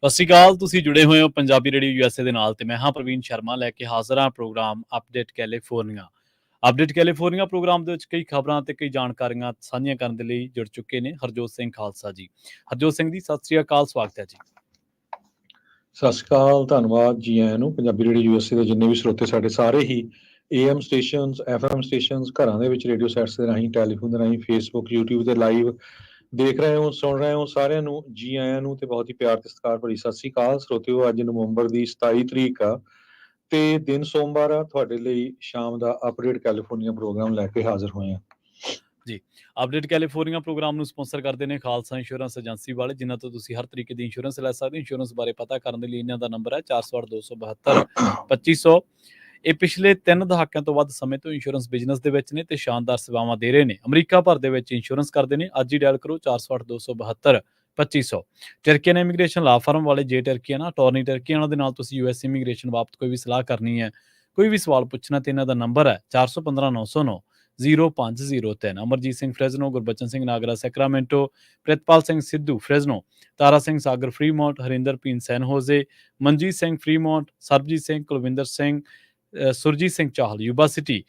ਸਤਿ ਸ਼੍ਰੀ ਅਕਾਲ। ਤੁਸੀਂ ਜੁੜੇ ਹੋਏ ਹੋ ਪੰਜਾਬੀ ਰੇਡੀਓ ਯੂਐਸਏ ਦੇ ਨਾਲ ਤੇ ਮੈਂ ਹਾਂ ਪ੍ਰਵੀਨ ਸ਼ਰਮਾ ਲੈ ਕੇ ਹਾਜ਼ਰ ਹਾਂ program update California. Update California program ਦੇ ਵਿੱਚ ਕਈ ਖਬਰਾਂ ਤੇ ਕਈ ਜਾਣਕਾਰੀਆਂ ਸਾਂਝੀਆਂ ਕਰਨ ਦੇ ਲਈ ਜੁੜ ਚੁੱਕੇ ਨੇ ਹਰਜੋਤ ਸਿੰਘ ਖਾਲਸਾ ਜੀ। ਹਰਜੋਤ ਸਿੰਘ ਜੀ, ਸਤਿ ਸ਼੍ਰੀ ਅਕਾਲ, ਸਵਾਗਤ ਹੈ ਜੀ। ਸਤਿ ਸ਼੍ਰੀ ਅਕਾਲ, ਧੰਨਵਾਦ ਜੀ ਆਇਆਂ ਨੂੰ। ਪੰਜਾਬੀ ਰੇਡੀਓ ਯੂਐਸਏ ਦੇ ਜਿੰਨੇ ਵੀ ਸਰੋਤੇ ਸਾਡੇ ਸਾਰੇ ਹੀ AM ਸਟੇਸ਼ਨਸ, FM ਸਟੇਸ਼ਨਸ, ਘਰਾਂ ਦੇ ਵਿੱਚ ਰੇਡੀਓ ਸੈਟਸ ਦੇ ਰਾਹੀਂ, ਟੈਲੀਫੋਨ ਦੇ ਰਾਹੀਂ, ਫੇਸਬੁੱਕ, YouTube ਤੇ ਲਾਈਵ ਦੇਖ ਰਹੇ ਹੋ, ਸੁਣ ਰਹੇ ਹੋ, ਸਾਰਿਆਂ ਨੂੰ ਜੀ ਆਇਆਂ ਨੂੰ ਤੇ ਬਹੁਤ ਹੀ ਪਿਆਰ ਤੇ ਸਤਿਕਾਰ ਭਰੀ ਸਤਿ ਸ਼੍ਰੀ ਅਕਾਲ। ਸਰੋਤਿਓ, ਅੱਜ ਨਵੰਬਰ ਦੀ 27 ਤਰੀਕ ਆ ਤੇ ਦਿਨ ਸੋਮਵਾਰ ਆ। ਤੁਹਾਡੇ ਲਈ ਸ਼ਾਮ ਦਾ ਅਪਡੇਟ ਕੈਲੀਫੋਰਨੀਆ ਪ੍ਰੋਗਰਾਮ ਲੈ ਕੇ ਹਾਜ਼ਰ ਹੋਏ ਆ ਜੀ। ਅਪਡੇਟ ਕੈਲੀਫੋਰਨੀਆ ਪ੍ਰੋਗਰਾਮ ਨੂੰ ਸਪਾਂਸਰ ਕਰਦੇ ਨੇ ਖਾਲਸਾ ਇੰਸ਼ੋਰੈਂਸ ਏਜੰਸੀ ਵਾਲੇ, ਜਿਨ੍ਹਾਂ ਤੋਂ ਤੁਸੀਂ ਹਰ ਤਰੀਕੇ ਦੀ ਇੰਸ਼ੋਰੈਂਸ ਲੈ ਸਕਦੇ ਹੋ। ਇੰਸ਼ੋਰੈਂਸ ਬਾਰੇ ਪਤਾ ਕਰਨ ਦੇ ਲਈ ਇਹਨਾਂ ਦਾ ਨੰਬਰ ਹੈ 408-272-2500। ਇਹ ਪਿਛਲੇ 3 ਦਹਾਕਿਆਂ ਤੋਂ ਵੱਧ ਸਮੇਂ ਤੋਂ ਇੰਸ਼ੋਰੈਂਸ ਬਿਜ਼ਨਸ ਦੇ ਵਿੱਚ ਨੇ ਤੇ ਸ਼ਾਨਦਾਰ ਸੇਵਾਵਾਂ ਦੇ ਰਹੇ ਨੇ। ਅਮਰੀਕਾ ਭਰ ਦੇ ਵਿੱਚ ਇੰਸ਼ੋਰੈਂਸ ਕਰਦੇ ਨੇ। ਅੱਜ ਹੀ ਡਾਇਲ ਕਰੋ 408-272-2500। ਟਰਕੀਅਨ ਇਮੀਗ੍ਰੇਸ਼ਨ ਲਾ ਫਰਮ ਵਾਲੇ, ਜੇ ਟਰਕੀਅਨ ਟੌਰਨੀ ਟਰਕੀਅਨ ਦੇ ਨਾਲ ਤੁਸੀਂ US ਇਮੀਗ੍ਰੇਸ਼ਨ ਬਾਬਤ ਕੋਈ ਵੀ ਸਲਾਹ ਕਰਨੀ ਹੈ, ਕੋਈ ਵੀ ਸਵਾਲ ਪੁੱਛਣਾ, ਤੇ ਇਹਨਾਂ ਦਾ ਨੰਬਰ ਹੈ 415-909-0503। Amarjit Singh Fresno, Gurbachan Singh Nagra Sacramento, Pritpal Singh Sidhu Fresno, Tara Singh Sagar Fremont, Harinder ਪੀਨ San Jose, Manjit Singh Fremont, Sarabjit Singh, Kulwinder Singh, Surjit Singh Chahal Yuba City,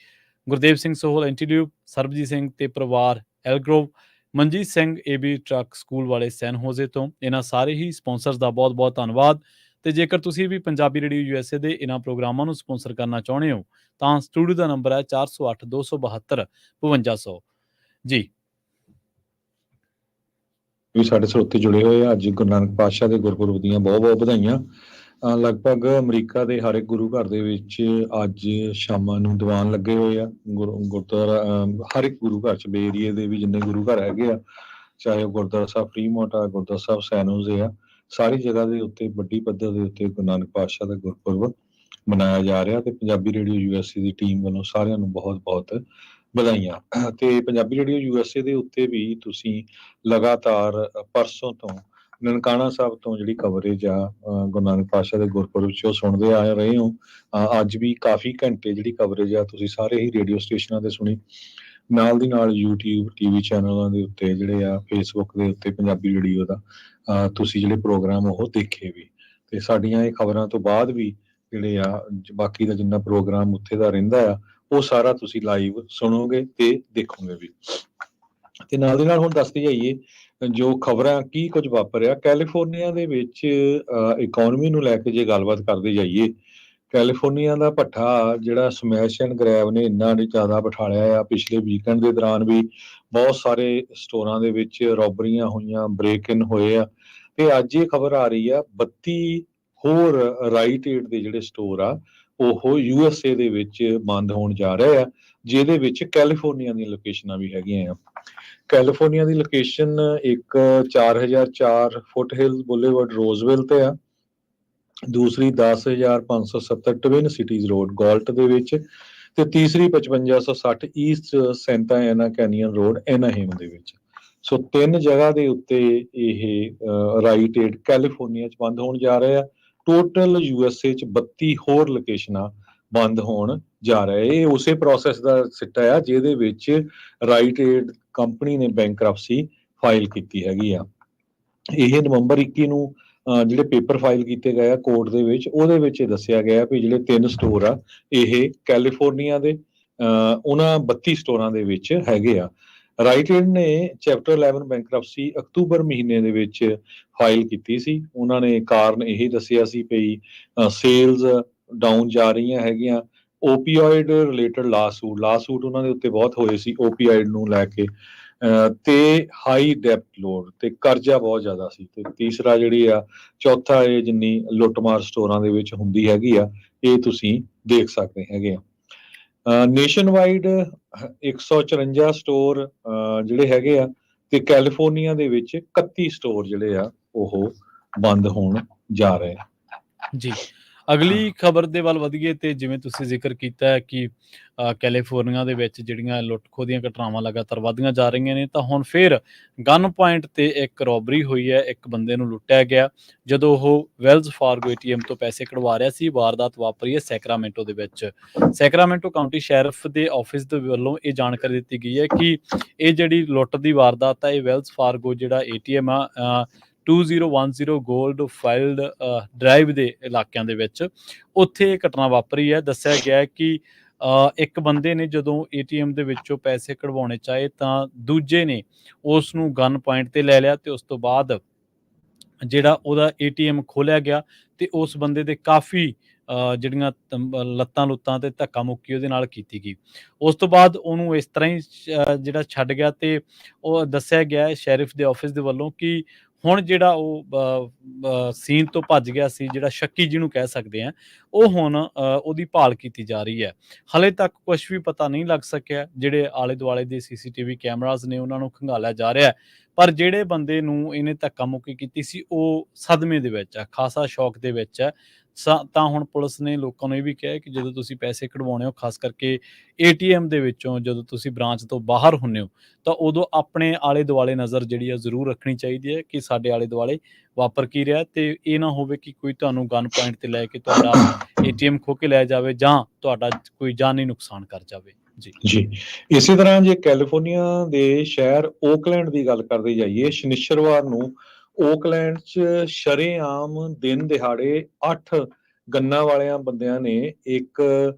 Gurdev Singh Sohal ਐਂਟੀਡਿਊਬ, ਸਰਬਜੀਤ ਸਿੰਘ ਤੇ ਪਰਿਵਾਰ Elk Grove, Manjit Singh AB truck school ਵਾਲੇ ਸੈਨ ਹੋਜ਼ੇ ਤੋਂ। ਇਹਨਾਂ ਸਾਰੇ ਹੀ ਸਪਾਂਸਰਸ ਦਾ ਬਹੁਤ ਬਹੁਤ ਧੰਨਵਾਦ। ਤੇ ਜੇਕਰ ਤੁਸੀਂ ਵੀ ਪੰਜਾਬੀ ਰੇਡੀਓ USA ਦੇ ਇਹਨਾਂ ਪ੍ਰੋਗਰਾਮਾਂ ਨੂੰ ਸਪਾਂਸਰ ਕਰਨਾ ਚਾਹੁੰਦੇ ਹੋ ਤਾਂ ਸਟੂਡੀਓ ਦਾ ਨੰਬਰ ਹੈ 408-272-5200 ਜੀ। ਵੀ ਸਾਡੇ ਸਰੋਤੇ ਜੁੜੇ ਹੋਏ ਆ। ਅੱਜ ਗੁਰੂ ਨਾਨਕ ਪਾਤਸ਼ਾਹ ਦੇ ਗੁਰਪੁਰਬ ਦੀਆਂ ਬਹੁਤ ਬਹੁਤ ਵਧਾਈਆਂ। ਲਗਭਗ ਅਮਰੀਕਾ ਦੇ ਹਰ ਇੱਕ ਗੁਰੂ ਘਰ ਦੇ ਵਿੱਚ ਅੱਜ ਸ਼ਾਮਾਂ ਨੂੰ ਦੀਵਾਨ ਲੱਗੇ ਹੋਏ ਆ। ਗੁਰਦੁਆਰਾ ਹਰ ਇੱਕ ਗੁਰੂ ਘਰ 'ਚ, ਬੇ ਏਰੀਏ ਦੇ ਵੀ ਜਿੰਨੇ ਗੁਰੂ ਘਰ ਹੈਗੇ ਆ, ਚਾਹੇ ਉਹ ਗੁਰਦੁਆਰਾ ਸਾਹਿਬ ਫਰੀਮੌਂਟ ਆ, ਗੁਰਦੁਆਰਾ ਸਾਹਿਬ ਸੈਨ ਹੋਜ਼ੇ ਆ, ਸਾਰੀ ਜਗ੍ਹਾ ਦੇ ਉੱਤੇ ਵੱਡੀ ਪੱਧਰ ਦੇ ਉੱਤੇ ਗੁਰੂ ਨਾਨਕ ਪਾਤਸ਼ਾਹ ਦਾ ਗੁਰਪੁਰਬ ਮਨਾਇਆ ਜਾ ਰਿਹਾ। ਤੇ ਪੰਜਾਬੀ ਰੇਡੀਓ USA ਦੀ ਟੀਮ ਵੱਲੋਂ ਸਾਰਿਆਂ ਨੂੰ ਬਹੁਤ ਬਹੁਤ ਵਧਾਈਆਂ। ਤੇ ਪੰਜਾਬੀ ਰੇਡੀਓ USA ਦੇ ਉੱਤੇ ਵੀ ਤੁਸੀਂ ਲਗਾਤਾਰ ਪਰਸੋਂ ਤੋਂ ਨਨਕਾਣਾ ਸਾਹਿਬ ਤੋਂ ਜਿਹੜੀ ਕਵਰੇਜ ਆ ਗੁਰੂ ਨਾਨਕ ਪਾਤਸ਼ਾਹ ਦੇ ਗੁਰਪੁਰਬ 'ਚ ਉਹ ਸੁਣਦੇ ਆ ਰਹੇ ਹੋ। ਅੱਜ ਵੀ ਕਾਫੀ ਘੰਟੇ ਜਿਹੜੀ ਕਵਰੇਜ ਆ ਤੁਸੀਂ ਸਾਰੇ ਹੀ ਰੇਡੀਓ ਸਟੇਸ਼ਨਾਂ ਤੇ ਸੁਣੀ। ਨਾਲ ਦੀ ਨਾਲ YouTube TV ਚੈਨਲਾਂ ਦੇ ਉੱਤੇ ਜਿਹੜੇ ਆ, ਫੇਸਬੁੱਕ ਦੇ ਉੱਤੇ ਪੰਜਾਬੀ ਰੇਡੀਓ ਦਾ ਤੁਸੀਂ ਜਿਹੜੇ ਪ੍ਰੋਗਰਾਮ ਉਹ ਦੇਖੇ ਵੀ। ਤੇ ਸਾਡੀਆਂ ਇਹ ਖਬਰਾਂ ਤੋਂ ਬਾਅਦ ਵੀ ਜਿਹੜੇ ਆ ਬਾਕੀ ਦਾ ਜਿੰਨਾ ਪ੍ਰੋਗਰਾਮ ਉੱਥੇ ਦਾ ਰਹਿੰਦਾ ਆ, ਉਹ ਸਾਰਾ ਤੁਸੀਂ ਲਾਈਵ ਸੁਣੋਗੇ ਤੇ ਦੇਖੋਗੇ ਵੀ। ਤੇ ਨਾਲ ਦੀ ਨਾਲ ਹੁਣ ਦੱਸਦੇ ਜਾਈਏ ਜੋ ਖਬਰਾਂ ਕੀ ਕੁਝ ਵਾਪਰਿਆ ਕੈਲੀਫੋਰਨੀਆ ਦੇ ਵਿੱਚ। ਇਕੋਨਮੀ ਨੂੰ ਲੈ ਕੇ ਜੇ ਗੱਲਬਾਤ ਕਰਦੇ ਜਾਈਏ, ਕੈਲੀਫੋਰਨੀਆ ਦਾ ਭੱਠਾ ਜਿਹੜਾ ਸਮੈਸ਼ ਐਂਡ ਗ੍ਰੈਬ ਨੇ ਇੰਨਾ ਜ਼ਿਆਦਾ ਬਿਠਾਲਿਆ ਆ। ਪਿਛਲੇ ਵੀਕਐਂਡ ਦੇ ਦੌਰਾਨ ਵੀ ਬਹੁਤ ਸਾਰੇ ਸਟੋਰਾਂ ਦੇ ਵਿੱਚ ਰੋਬਰੀਆਂ ਹੋਈਆਂ, ਬ੍ਰੇਕ ਇਨ ਹੋਏ ਆ। ਤੇ ਅੱਜ ਇਹ ਖਬਰ ਆ ਰਹੀ ਆ 32 ਹੋਰ ਰਾਈਟ ਏਡ ਦੇ ਜਿਹੜੇ ਸਟੋਰ ਆ ਉਹ USA ਦੇ ਵਿੱਚ ਬੰਦ ਹੋਣ ਜਾ ਰਹੇ ਆ, ਜਿਹਦੇ ਵਿੱਚ ਕੈਲੀਫੋਰਨੀਆ ਦੀਆਂ ਲੋਕੇਸ਼ਨਾਂ ਵੀ ਹੈਗੀਆਂ ਆ। ਕੈਲੀਫੋਰਨੀਆ ਦੀ ਲੋਕੇਸ਼ਨ ਇੱਕ 4004 ਫੁੱਟ ਹਿਲਸ ਬੁਲੇਵਰਡ ਰੋਜ਼ਵਿਲ ਤੇ ਆ, ਦੂਸਰੀ 10570 ਟਵਿਨ ਸਿਟੀਜ਼ ਰੋਡ ਗਾਲਟ ਦੇ ਵਿੱਚ, ਤੇ ਤੀਸਰੀ 5560 ਈਸਟ ਸੈਂਟਾ ਐਨਾ ਕੈਨੀਅਨ ਰੋਡ ਐਨਾਹੇਮ ਦੇ ਵਿੱਚ। ਸੋ 3 ਜਗ੍ਹਾ ਦੇ ਉੱਤੇ ਇਹ ਰਾਈਟ ਏਡ ਕੈਲੀਫੋਰਨੀਆ 'ਚ ਬੰਦ ਹੋਣ ਜਾ ਰਹੇ ਆ। ਟੋਟਲ USA 'ਚ 32 ਹੋਰ ਲੋਕੇਸ਼ਨਾਂ ਬੰਦ ਹੋਣ ਜਾ ਰਹੇ। ਇਹ ਉਸੇ ਪ੍ਰੋਸੈਸ ਦਾ ਸਿੱਟਾ ਆ ਜਿਹਦੇ ਵਿੱਚ ਰਾਈਟ ਏਡ ਕੰਪਨੀ ਨੇ ਬੈਂਕਰਪਸੀ ਫਾਈਲ ਕੀਤੀ ਹੈਗੀ ਆ। ਇਹ ਨਵੰਬਰ 21 ਨੂੰ ਜਿਹੜੇ ਪੇਪਰ ਫਾਈਲ ਕੀਤੇ ਗਏ ਆ ਕੋਰਟ ਦੇ ਵਿੱਚ, ਉਹਦੇ ਵਿੱਚ ਇਹ ਦੱਸਿਆ ਗਿਆ ਵੀ ਜਿਹੜੇ 3 ਸਟੋਰ ਆ ਇਹ ਕੈਲੀਫੋਰਨੀਆ ਦੇ ਉਹਨਾਂ 32 ਸਟੋਰਾਂ ਦੇ ਵਿੱਚ ਹੈਗੇ ਆ। ਰਾਈਟ ਏਡ ਨੇ ਚੈਪਟਰ 11 ਬੈਂਕਰਪਸੀ ਅਕਤੂਬਰ ਮਹੀਨੇ ਦੇ ਵਿੱਚ ਫਾਈਲ ਕੀਤੀ ਸੀ। ਉਹਨਾਂ ਨੇ ਕਾਰਨ ਇਹ ਦੱਸਿਆ ਸੀ ਵੀ ਸੇਲਸ ਡਾਊਨ ਜਾ ਰਹੀਆਂ ਹੈਗੀਆਂ। ਓਪੀਆਇਡ ਰਿਲੇਟਡ ਲਾਸੂਟ ਉਹਨਾਂ ਦੇ ਉੱਤੇ ਬਹੁਤ ਹੋਏ ਸੀ ਓਪੀਆਇਡ ਨੂੰ ਲੈ ਕੇ, ਤੇ ਹਾਈ ਡੈਪਟ ਲੋਡ ਤੇ ਕਰਜ਼ਾ ਬਹੁਤ ਜ਼ਿਆਦਾ ਸੀ। ਤੇ ਤੀਸਰਾ ਜਿਹੜੀ ਆ, ਚੌਥਾ ਇਹ ਜਿੰਨੀ ਲੁੱਟਮਾਰ ਸਟੋਰਾਂ ਦੇ ਵਿੱਚ ਹੁੰਦੀ ਹੈਗੀ ਆ, ਇਹ ਤੁਸੀਂ ਦੇਖ ਸਕਦੇ ਹੈਗੇ ਆ। ਨੇਸ਼ਨ ਵਾਈਡ 154 ਸਟੋਰ ਜਿਹੜੇ ਹੈਗੇ ਆ, ਤੇ ਕੈਲੀਫੋਰਨੀਆ ਦੇ ਵਿੱਚ 31 ਸਟੋਰ ਜਿਹੜੇ ਆ ਉਹ ਬੰਦ ਹੋਣ ਜਾ ਰਹੇ ਆ ਜੀ। ਅਗਲੀ ਖਬਰ ਦੇ ਵੱਲ ਵਧੀਏ ਤੇ ਜਿਵੇਂ ਤੁਸੀਂ ਜ਼ਿਕਰ ਕੀਤਾ ਹੈ ਕਿ ਕੈਲੀਫੋਰਨੀਆ ਦੇ ਵਿੱਚ ਜਿਹੜੀਆਂ ਲੁੱਟ ਖੋਹ ਦੀਆਂ ਘਟਨਾਵਾਂ ਲਗਾਤਾਰ ਵੱਧਦੀਆਂ ਜਾ ਰਹੀਆਂ ਨੇ, ਤਾਂ ਹੁਣ ਫਿਰ ਗਨ ਪੁਆਇੰਟ ਤੇ ਇੱਕ ਰੋਬਰੀ ਹੋਈ ਹੈ। ਇੱਕ ਬੰਦੇ ਨੂੰ ਲੁੱਟਿਆ ਗਿਆ ਜਦੋਂ ਉਹ ਵੈਲਜ਼ ਫਾਰਗੋ ATM ਤੋਂ ਪੈਸੇ ਕਢਵਾ ਰਿਹਾ ਸੀ। ਵਾਰਦਾਤ ਵਾਪਰੀ ਹੈ ਸੈਕਰਾਮੈਂਟੋ ਦੇ ਵਿੱਚ। ਸੈਕਰਾਮੈਂਟੋ ਕਾਊਂਟੀ ਸ਼ੈਰਿਫ ਦੇ ਆਫਿਸ ਦੇ ਵੱਲੋਂ ਇਹ ਜਾਣਕਾਰੀ ਦਿੱਤੀ ਗਈ ਹੈ ਕਿ ਇਹ ਜਿਹੜੀ ਲੁੱਟ ਦੀ ਵਾਰਦਾਤ ਹੈ, ਇਹ ਵੈਲਜ਼ ਫਾਰਗੋ ਜਿਹੜਾ ATM ਆ 2010 ਗੋਲਡ ਫਾਈਲਡ ਡਰਾਈਵ ਦੇ ਇਲਾਕਿਆਂ ਦੇ ਵਿੱਚ ਉੱਥੇ ਇਹ ਘਟਨਾ ਵਾਪਰੀ ਹੈ। ਦੱਸਿਆ ਗਿਆ ਹੈ ਕਿ ਇੱਕ ਬੰਦੇ ਨੇ ਜਦੋਂ ATM ਦੇ ਵਿੱਚੋਂ ਪੈਸੇ ਕਢਵਾਉਣੇ ਚਾਹੇ ਤਾਂ ਦੂਜੇ ਨੇ ਉਸ ਨੂੰ ਗਨ ਪੁਆਇੰਟ ਤੇ ਲੈ ਲਿਆ ਤੇ ਉਸ ਤੋਂ ਬਾਅਦ ਜਿਹੜਾ ਉਹਦਾ ATM ਖੋਲਿਆ ਗਿਆ ਤੇ ਉਸ ਬੰਦੇ ਦੇ ਕਾਫੀ ਜਿਹੜੀਆਂ ਲੱਤਾਂ ਲੁੱਤਾਂ ਤੇ ਧੱਕਾ ਮੁੱਕੀ ਉਹਦੇ ਨਾਲ ਕੀਤੀ ਗਈ। ਉਸ ਤੋਂ ਬਾਅਦ ਉਹਨੂੰ ਇਸ ਤਰ੍ਹਾਂ ਹੀ ਜਿਹੜਾ ਛੱਡ ਗਿਆ ਤੇ ਉਹ ਦੱਸਿਆ ਗਿਆ ਹੈ ਸ਼ੈਰਿਫ ਦੇ ਆਫਿਸ ਦੇ ਵੱਲੋਂ ਕਿ ਹੁਣ ਜਿਹੜਾ ਉਹ ਸੀਨ ਤੋਂ ਭੱਜ ਗਿਆ ਸੀ, ਜਿਹੜਾ ਸ਼ੱਕੀ ਜਿਹਨੂੰ ਕਹਿ ਸਕਦੇ ਆ, ਉਹ ਹੁਣ ਉਹਦੀ ਭਾਲ ਕੀਤੀ ਜਾ ਰਹੀ ਹੈ। ਹਾਲੇ ਤੱਕ ਕੁਝ ਵੀ ਪਤਾ ਨਹੀਂ ਲੱਗ ਸਕਿਆ। ਜਿਹੜੇ ਆਲੇ ਦੁਆਲੇ ਦੇ CCTV ਕੈਮਰਾਜ਼ ਨੇ ਉਹਨਾਂ ਨੂੰ ਖੰਗਾਲਿਆ ਜਾ ਰਿਹਾ ਹੈ, ਪਰ ਜਿਹੜੇ ਬੰਦੇ ਨੂੰ ਇਹਨੇ ਧੱਕਾ ਮੁੱਕੀ ਕੀਤੀ ਸੀ ਉਹ ਸਦਮੇ ਦੇ ਵਿੱਚ ਹੈ, ਖਾਸਾ ਸ਼ੌਕ ਦੇ ਵਿੱਚ ਹੈ। ਤਾਂ ਹੁਣ ਪੁਲਿਸ ਨੇ ਲੋਕਾਂ ਨੂੰ ਇਹ ਵੀ ਕਿਹਾ ਕਿ ਜਦੋਂ ਤੁਸੀਂ ਪੈਸੇ ਕਢਵਾਉਣੇ ਹੋ, ਖਾਸ ਕਰਕੇ ATM ਦੇ ਵਿੱਚੋਂ ਜਦੋਂ ਤੁਸੀਂ ਬ੍ਰਾਂਚ ਤੋਂ ਬਾਹਰ ਹੁੰਦੇ ਹੋ, ਤਾਂ ਉਦੋਂ ਆਪਣੇ ਆਲੇ ਦੁਆਲੇ ਨਜ਼ਰ ਜਿਹੜੀ ਆ ਜ਼ਰੂਰ ਰੱਖਣੀ ਚਾਹੀਦੀ ਹੈ ਕਿ ਸਾਡੇ ਆਲੇ ਦੁਆਲੇ ਵਾਪਰ ਕੀ ਰਿਹਾ, ਤੇ ਇਹ ਨਾ ਹੋਵੇ ਕਿ ਕੋਈ ਤੁਹਾਨੂੰ ਗਨ ਪੁਆਇੰਟ ਤੇ ਲੈ ਕੇ ਤੁਹਾਡਾ ATM ਖੋਹ ਕੇ ਲੈ ਜਾਵੇ ਜਾਂ ਤੁਹਾਡਾ ਕੋਈ ਜਾਨੀ ਨੁਕਸਾਨ ਕਰ ਜਾਵੇ। ਜੀ, ਇਸੇ ਤਰ੍ਹਾਂ ਜੇ ਕੈਲੀਫੋਰਨੀਆ ਦੇ ਸ਼ਹਿਰ ਓਕਲੈਂਡ ਦੀ ਗੱਲ ਕਰਦੇ ਜਾਈਏ, ਸ਼ਨੀਚਰਵਾਰ ਨੂੰ ਓਕਲੈਂਡ 'ਚ ਸ਼ਰੇਆਮ ਦਿਨ ਦਿਹਾੜੇ 8 ਗੰਨਾਂ ਵਾਲਿਆਂ ਬੰਦਿਆਂ ਨੇ ਇੱਕ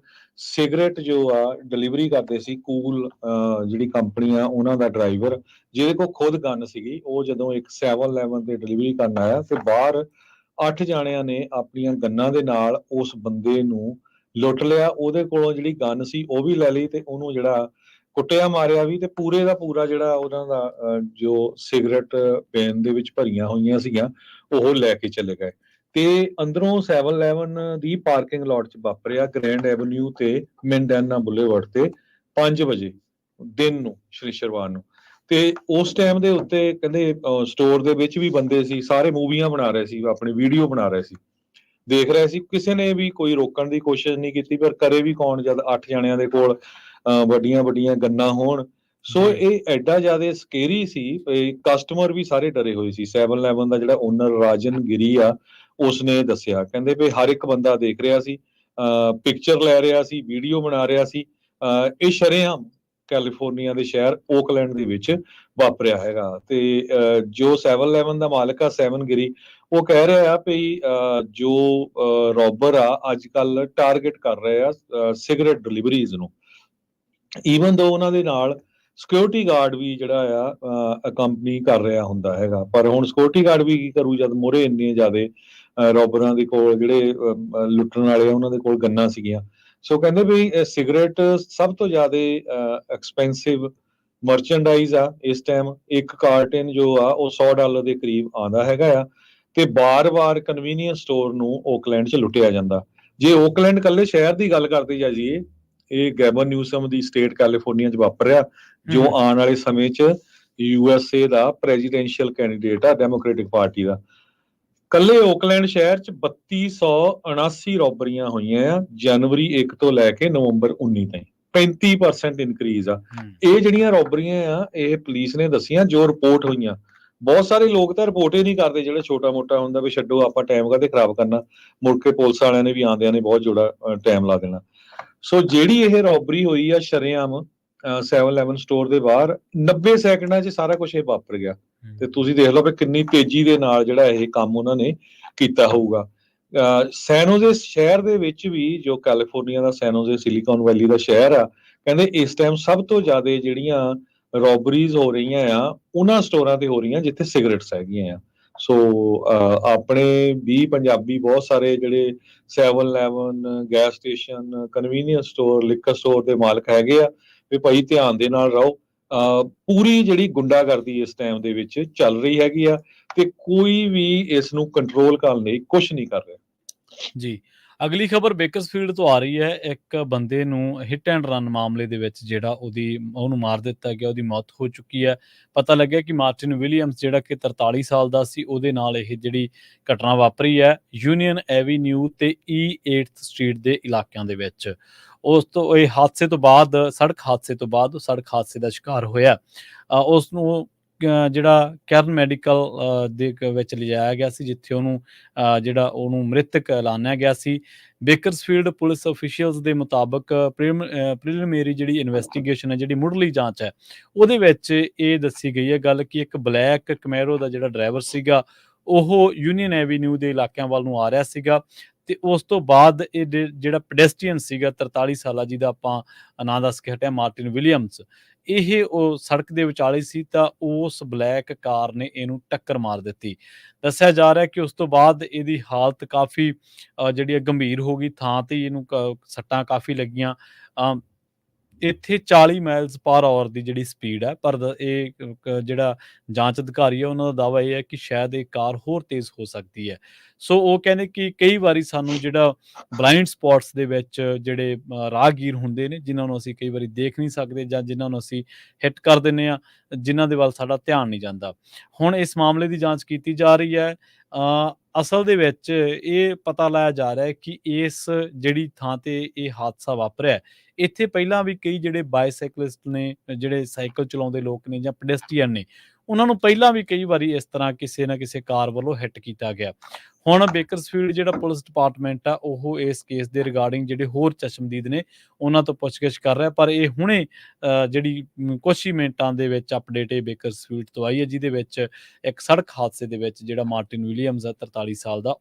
ਸਿਗਰਟ ਜੋ ਆ ਡਿਲੀਵਰੀ ਕਰਦੇ ਸੀ, ਕੂਲ ਜਿਹੜੀ ਕੰਪਨੀ ਆ ਉਹਨਾਂ ਦਾ ਡਰਾਈਵਰ ਜਿਹਦੇ ਕੋਲ ਖੁਦ ਗਨ ਸੀਗੀ, ਉਹ ਜਦੋਂ ਇੱਕ 7-Eleven ਤੇ ਡਿਲੀਵਰੀ ਕਰਨ ਆਇਆ ਤੇ ਬਾਹਰ 8 ਜਾਣਿਆਂ ਨੇ ਆਪਣੀਆਂ ਗੰਨਾਂ ਦੇ ਨਾਲ ਉਸ ਬੰਦੇ ਨੂੰ ਲੁੱਟ ਲਿਆ। ਉਹਦੇ ਕੋਲੋਂ ਜਿਹੜੀ ਗਨ ਸੀ ਉਹ ਵੀ ਲੈ ਲਈ ਤੇ ਉਹਨੂੰ ਜਿਹੜਾ ਕੁੱਟਿਆ ਮਾਰਿਆ ਵੀ, ਤੇ ਪੂਰੇ ਦਾ ਪੂਰਾ ਜਿਹੜਾ ਉਹਨਾਂ ਦਾ ਜੋ ਸਿਗਰਟ ਪੇਨ ਦੇ ਵਿੱਚ ਭਰੀਆਂ ਹੋਈਆਂ ਸੀਗੀਆਂ ਉਹ ਲੈ ਕੇ ਚਲੇ ਗਏ। ਤੇ ਅੰਦਰੋਂ 7-Eleven ਦੀ ਪਾਰਕਿੰਗ ਲੋਟ 'ਚ ਵਾਪਰਿਆ, ਗ੍ਰੈਂਡ ਐਵਨਿਊ ਤੇ ਮੈਂਡਾਨਾ ਬੁਲੇਵਰਡ ਤੇ 5 ਵਜੇ ਦਿਨ ਨੂੰ, ਸ਼ਨੀਚਰਵਾਰ ਨੂੰ। ਤੇ ਉਸ ਟਾਈਮ ਦੇ ਉੱਤੇ ਕਹਿੰਦੇ ਸਟੋਰ ਦੇ ਵਿੱਚ ਵੀ ਬੰਦੇ ਸੀ, ਸਾਰੇ ਮੂਵੀਆਂ ਬਣਾ ਰਹੇ ਸੀ, ਆਪਣੀ ਵੀਡੀਓ ਬਣਾ ਰਹੇ ਸੀ, ਦੇਖ ਰਹੇ ਸੀ। ਕਿਸੇ ਨੇ ਵੀ ਕੋਈ ਰੋਕਣ ਦੀ ਕੋਸ਼ਿਸ਼ ਨਹੀਂ ਕੀਤੀ, ਪਰ ਕਰੇ ਵੀ ਕੌਣ ਜਦ 8 ਜਣਿਆਂ ਦੇ ਕੋਲ ਵੱਡੀਆਂ ਵੱਡੀਆਂ ਗੰਨਾਂ ਹੋਣ। ਸੋ ਇਹ ਐਡਾ ਜ਼ਿਆਦਾ ਸਕੇਰੀ ਸੀ, ਕਸਟਮਰ ਵੀ ਸਾਰੇ ਡਰੇ ਹੋਏ ਸੀ। 7-Eleven ਦਾ ਜਿਹੜਾ ਓਨਰ ਰਾਜਨ ਗਿਰੀ ਆ, ਉਸਨੇ ਦੱਸਿਆ, ਕਹਿੰਦੇ ਵੀ ਹਰ ਇੱਕ ਬੰਦਾ ਦੇਖ ਰਿਹਾ ਸੀ, ਪਿਕਚਰ ਲੈ ਰਿਹਾ ਸੀ, ਵੀਡੀਓ ਬਣਾ ਰਿਹਾ ਸੀ। ਇਹ ਸ਼ਰੇਆਮ ਕੈਲੀਫੋਰਨੀਆ ਦੇ ਸ਼ਹਿਰ ਓਕਲੈਂਡ ਦੇ ਵਿੱਚ ਵਾਪਰਿਆ ਹੈਗਾ। ਤੇ ਜੋ 7-Eleven ਦਾ ਮਾਲਕ ਆ, ਸੈਵਨ ਗਿਰੀ, ਉਹ ਕਹਿ ਰਿਹਾ ਆ ਵੀ ਜੋ ਰੋਬਰ ਆ ਅੱਜ ਕੱਲ ਟਾਰਗੇਟ ਕਰ ਰਹੇ ਆ ਸਿਗਰਟ ਡਿਲੀਵਰੀਜ਼ ਨੂੰ, ਈਵਨ ਦੋ ਉਹਨਾਂ ਦੇ ਨਾਲ ਸਿਕਿਉਰਿਟੀ ਗਾਰਡ ਵੀ ਜਿਹੜਾ ਆ ਅਕੰਪਨੀ ਕਰ ਰਿਹਾ ਹੁੰਦਾ ਹੈਗਾ। ਪਰ ਹੁਣ ਸਿਕਿਉਰਿਟੀ ਗਾਰਡ ਵੀ ਕੀ ਕਰੂ ਜਦ ਮੋਹਰੇ ਇੰਨੇ ਜ਼ਿਆਦਾ ਰੋਬਰਾਂ ਦੇ ਕੋਲ, ਜਿਹੜੇ ਲੁੱਟਣ ਵਾਲੇ ਉਹਨਾਂ ਦੇ ਕੋਲ ਗੰਨਾਂ ਸੀਗੀਆਂ। ਸੋ ਕਹਿੰਦੇ ਵੀ ਸਿਗਰਟ ਸਭ ਤੋਂ ਜ਼ਿਆਦਾ ਐਕਸਪੈਂਸਿਵ ਮਰਚੈਂਡਾਈਜ਼ ਆ ਇਸ ਟਾਈਮ। ਇੱਕ ਕਾਰਟਨ ਜੋ ਆ ਉਹ $100 ਦੇ ਕਰੀਬ ਆਉਂਦਾ ਹੈਗਾ ਆ, ਤੇ ਬਾਰ-ਬਾਰ ਕਨਵੀਨੀਅੰਸ ਸਟੋਰ ਨੂੰ ਓਕਲੈਂਡ 'ਚ ਲੁੱਟਿਆ ਜਾਂਦਾ। ਜੇ ਓਕਲੈਂਡ ਇਕੱਲੇ ਸ਼ਹਿਰ ਦੀ ਗੱਲ ਕਰਦੇ ਜਾਈਏ, ਇਹ ਗੈਬਨ ਨਿਊਸਮ ਦੀ ਸਟੇਟ ਕੈਲੀਫੋਰਨੀਆ 'ਚ ਵਾਪਰਿਆ, ਜੋ ਆਉਣ ਵਾਲੇ ਸਮੇਂ 'ਚ USA ਦਾ ਪ੍ਰੈਜ਼ੀਡੈਂਸ਼ੀਅਲ ਕੈਂਡੀਡੇਟ ਆ ਡੈਮੋਕ੍ਰੈਟਿਕ ਪਾਰਟੀ ਦਾ। ਕੱਲੇ ਓਕਲੈਂਡ ਸ਼ਹਿਰ 'ਚ 3279 ਰੋਬਰੀਆਂ ਹੋਈਆਂ ਆ ਜਨਵਰੀ 1 ਤੋਂ ਲੈ ਕੇ ਨਵੰਬਰ 19 ਤਾਈਂ। 35% ਇਨਕਰੀਜ਼ ਆ। ਇਹ ਜਿਹੜੀਆਂ ਰੋਬਰੀਆਂ ਆ ਇਹ ਪੁਲਿਸ ਨੇ ਦੱਸੀਆਂ ਜੋ ਰਿਪੋਰਟ ਹੋਈਆਂ। ਬਹੁਤ ਸਾਰੇ ਲੋਕ ਤਾਂ ਰਿਪੋਰਟ ਹੀ ਨਹੀਂ ਕਰਦੇ, ਜਿਹੜੇ ਛੋਟਾ ਮੋਟਾ ਹੁੰਦਾ ਵੀ ਛੱਡੋ ਆਪਾਂ ਟਾਈਮ ਕਾਹਤੇ ਖਰਾਬ ਕਰਨਾ, ਮੁੜ ਕੇ ਪੁਲਿਸ ਵਾਲਿਆਂ ਨੇ ਵੀ ਆਉਂਦਿਆਂ ਨੇ ਬਹੁਤ ਜੋੜਾ ਟਾਈਮ ਲਾ ਦੇਣਾ। ਸੋ ਜਿਹੜੀ ਇਹ ਰੋਬਰੀ ਹੋਈ ਆ ਸ਼ਰੇਆਮ 7-Eleven ਸਟੋਰ ਦੇ ਬਾਹਰ, 90 ਸੈਕਿੰਡਾਂ 'ਚ ਸਾਰਾ ਕੁਝ ਇਹ ਵਾਪਰ ਗਿਆ। ਤੇ ਤੁਸੀਂ ਦੇਖ ਲਓ ਵੀ ਕਿੰਨੀ ਤੇਜ਼ੀ ਦੇ ਨਾਲ ਜਿਹੜਾ ਇਹ ਕੰਮ ਉਹਨਾਂ ਨੇ ਕੀਤਾ ਹੋਊਗਾ। ਸੈਨੋਜ਼ੇ ਸ਼ਹਿਰ ਦੇ ਵਿੱਚ ਵੀ, ਜੋ ਕੈਲੀਫੋਰਨੀਆ ਦਾ ਸੈਨੋਜ਼ੇ ਸਿਲੀਕਨ ਵੈਲੀ ਦਾ ਸ਼ਹਿਰ ਆ, ਕਹਿੰਦੇ ਇਸ ਟਾਈਮ ਸਭ ਤੋਂ ਜ਼ਿਆਦਾ ਜਿਹੜੀਆਂ ਰੋਬਰੀਜ਼ ਹੋ ਰਹੀਆਂ ਆ ਉਹਨਾਂ ਸਟੋਰਾਂ ਤੇ ਹੋ ਰਹੀਆਂ ਜਿੱਥੇ ਸਿਗਰਟਸ ਹੈਗੀਆਂ ਆ। ਸੋ ਆਪਣੇ ਵੀ ਪੰਜਾਬੀ ਬਹੁਤ ਸਾਰੇ ਜਿਹੜੇ 7-Eleven, gas station, convenience store, liquor store ਦੇ ਮਾਲਕ ਹੈਗੇ ਆ, ਵੀ ਭਾਈ ਧਿਆਨ ਦੇ ਨਾਲ ਰਹੋ। ਪੂਰੀ ਜਿਹੜੀ ਗੁੰਡਾਗਰਦੀ ਇਸ ਟਾਈਮ ਦੇ ਵਿੱਚ ਚੱਲ ਰਹੀ ਹੈਗੀ ਆ, ਤੇ ਕੋਈ ਵੀ ਇਸ ਨੂੰ ਕੰਟਰੋਲ ਕਰਨ ਲਈ ਕੁਝ ਨਹੀਂ ਕਰ ਰਿਹਾ। ਜੀ, ਅਗਲੀ ਖਬਰ ਬੇਕਰਸਫੀਲਡ ਤੋਂ ਆ ਰਹੀ ਹੈ। ਇੱਕ ਬੰਦੇ ਨੂੰ ਹਿੱਟ ਐਂਡ ਰਨ ਮਾਮਲੇ ਦੇ ਵਿੱਚ ਜਿਹੜਾ ਉਹਨੂੰ ਮਾਰ ਦਿੱਤਾ ਗਿਆ, ਉਹਦੀ ਮੌਤ ਹੋ ਚੁੱਕੀ ਹੈ। ਪਤਾ ਲੱਗਿਆ ਕਿ ਮਾਰਟਿਨ ਵਿਲੀਅਮਸ ਜਿਹੜਾ ਕਿ 43 ਸਾਲ ਦਾ ਸੀ, ਉਹਦੇ ਨਾਲ ਇਹ ਜਿਹੜੀ ਘਟਨਾ ਵਾਪਰੀ ਹੈ ਯੂਨੀਅਨ ਐਵੀਨਿਊ ਤੇ E8 ਸਟਰੀਟ ਦੇ ਇਲਾਕਿਆਂ ਦੇ ਵਿੱਚ। ਉਸ ਤੋਂ ਇਹ ਹਾਦਸੇ ਤੋਂ ਬਾਅਦ, ਸੜਕ ਹਾਦਸੇ ਦਾ ਸ਼ਿਕਾਰ ਹੋਇਆ। ਉਸ ਨੂੰ ਜਿਹੜਾ ਕੈਰਨ ਮੈਡੀਕਲ ਦੇ ਵਿੱਚ ਲਿਜਾਇਆ ਗਿਆ ਸੀ, ਜਿੱਥੇ ਉਹਨੂੰ ਮ੍ਰਿਤਕ ਐਲਾਨਿਆ ਗਿਆ ਸੀ। ਬੇਕਰਸਫੀਲਡ ਪੁਲਿਸ ਅਫੀਸ਼ੀਅਲਸ ਦੇ ਮੁਤਾਬਕ ਪ੍ਰੀਲਿਮਿਨਰੀ ਜਿਹੜੀ ਇਨਵੈਸਟੀਗੇਸ਼ਨ ਹੈ, ਜਿਹੜੀ ਮੁੱਢਲੀ ਜਾਂਚ ਹੈ, ਉਹਦੇ ਵਿੱਚ ਇਹ ਦੱਸੀ ਗਈ ਹੈ ਗੱਲ ਕਿ ਇੱਕ ਬਲੈਕ ਕਮੈਰੋ ਦਾ ਜਿਹੜਾ ਡਰਾਈਵਰ ਸੀਗਾ, ਉਹ ਯੂਨੀਅਨ ਐਵੀਨਿਊ ਦੇ ਇਲਾਕਿਆਂ ਵੱਲ ਨੂੰ ਆ ਰਿਹਾ ਸੀਗਾ ਤੇ ਉਸ ਤੋਂ ਬਾਅਦ ਇਹ ਜਿਹੜਾ ਪੈਡੈਸਟਰੀਅਨ ਸੀਗਾ 43 ਸਾਲਾ ਜਿਹਦਾ ਆਪਾਂ ਨਾਂ ਦੱਸ ਕੇ ਹਟਿਆ ਮਾਰਟਿਨ ਵਿਲੀਅਮਸ, ਇਹ ਉਹ ਸੜਕ ਦੇ ਵਿਚਾਲੇ ਸੀ ਤਾਂ ਉਸ ਬਲੈਕ ਕਾਰ ਨੇ ਇਹਨੂੰ ਟੱਕਰ ਮਾਰ ਦਿੱਤੀ। ਦੱਸਿਆ ਜਾ ਰਿਹਾ ਕਿ ਉਸ ਤੋਂ ਬਾਅਦ ਇਹਦੀ ਹਾਲਤ ਕਾਫੀ ਜਿਹੜੀ ਗੰਭੀਰ ਹੋ ਗਈ, ਥਾਂ ਤੇ ਹੀ ਇਹਨੂੰ ਸੱਟਾਂ ਕਾਫੀ ਲੱਗੀਆਂ। ਇੱਥੇ 40 ਮਾਈਲਜ਼ ਪਰ ਆਵਰ ਦੀ ਜਿਹੜੀ ਸਪੀਡ ਹੈ, ਪਰ ਇਹ ਜਿਹੜਾ ਜਾਂਚ ਅਧਿਕਾਰੀ ਹੈ ਉਹਨਾਂ ਦਾ ਦਾਅਵਾ ਇਹ ਹੈ ਕਿ ਸ਼ਾਇਦ ਇਹ ਕਾਰ ਹੋਰ ਤੇਜ਼ ਹੋ ਸਕਦੀ ਹੈ। ਸੋ ਉਹ ਕਹਿੰਦੇ ਕਿ ਕਈ ਵਾਰੀ ਸਾਨੂੰ ਜਿਹੜਾ ਬਲਾਈਂਡ ਸਪੌਟਸ ਦੇ ਵਿੱਚ ਜਿਹੜੇ ਰਾਹਗੀਰ ਹੁੰਦੇ ਨੇ, ਜਿਨ੍ਹਾਂ ਨੂੰ ਅਸੀਂ ਕਈ ਵਾਰੀ ਦੇਖ ਨਹੀਂ ਸਕਦੇ ਜਾਂ ਜਿਨ੍ਹਾਂ ਨੂੰ ਅਸੀਂ ਹਿੱਟ ਕਰ ਦਿੰਦੇ ਹਾਂ, ਜਿਨ੍ਹਾਂ ਦੇ ਵੱਲ ਸਾਡਾ ਧਿਆਨ ਨਹੀਂ ਜਾਂਦਾ। ਹੁਣ ਇਸ ਮਾਮਲੇ ਦੀ ਜਾਂਚ ਕੀਤੀ ਜਾ ਰਹੀ ਹੈ। ਅਸਲ ਦੇ ਵਿੱਚ ਇਹ ਪਤਾ ਲਾਇਆ ਜਾ ਰਿਹਾ ਹੈ ਕਿ ਇਸ ਜਿਹੜੀ ਥਾਂ ਤੇ ਇਹ ਹਾਦਸਾ ਵਾਪਰਿਆ, ਇੱਥੇ ਪਹਿਲਾਂ ਵੀ ਕਈ ਜਿਹੜੇ ਬਾਈਸਾਈਕਲਿਸਟ ਨੇ, ਜਿਹੜੇ ਸਾਈਕਲ ਚਲਾਉਂਦੇ ਲੋਕ ਨੇ ਜਾਂ ਪੈਡੈਸਟਰੀਅਨ ਨੇ, ਉਹਨਾਂ ਨੂੰ ਪਹਿਲਾਂ ਵੀ ਕਈ ਵਾਰੀ ਇਸ ਤਰ੍ਹਾਂ ਕਿਸੇ ਨਾ ਕਿਸੇ ਕਾਰ ਵੱਲੋਂ ਹਿੱਟ ਕੀਤਾ ਗਿਆ। ਹੁਣ ਬੇਕਰਸਫੀਲਡ ਜਿਹੜਾ ਪੁਲਿਸ ਡਿਪਾਰਟਮੈਂਟ ਆ, ਉਹ ਇਸ ਕੇਸ ਦੇ ਰਿਗਾਰਡਿੰਗ ਜਿਹੜੇ ਹੋਰ ਚਸ਼ਮਦੀਦ ਨੇ ਉਹਨਾਂ ਤੋਂ ਪੁੱਛਗਿੱਛ ਕਰ ਰਿਹਾ, ਪਰ ਇਹ ਹੁਣੇ ਜਿਹੜੀ ਕੁਛ ਹੀ ਮਿੰਟਾਂ ਦੇ ਵਿੱਚ ਅਪਡੇਟ ਇਹ ਬੇਕਰਸਫੀਲਡ ਤੋਂ ਆਈ ਹੈ, ਜਿਹਦੇ ਵਿੱਚ ਇੱਕ ਸੜਕ ਹਾਦਸੇ ਦੇ ਵਿੱਚ ਜਿਹੜਾ ਮਾਰਟਿਨ ਵਿਲੀਅਮਸ ਹੈ 43 ਸਾਲ ਦਾ,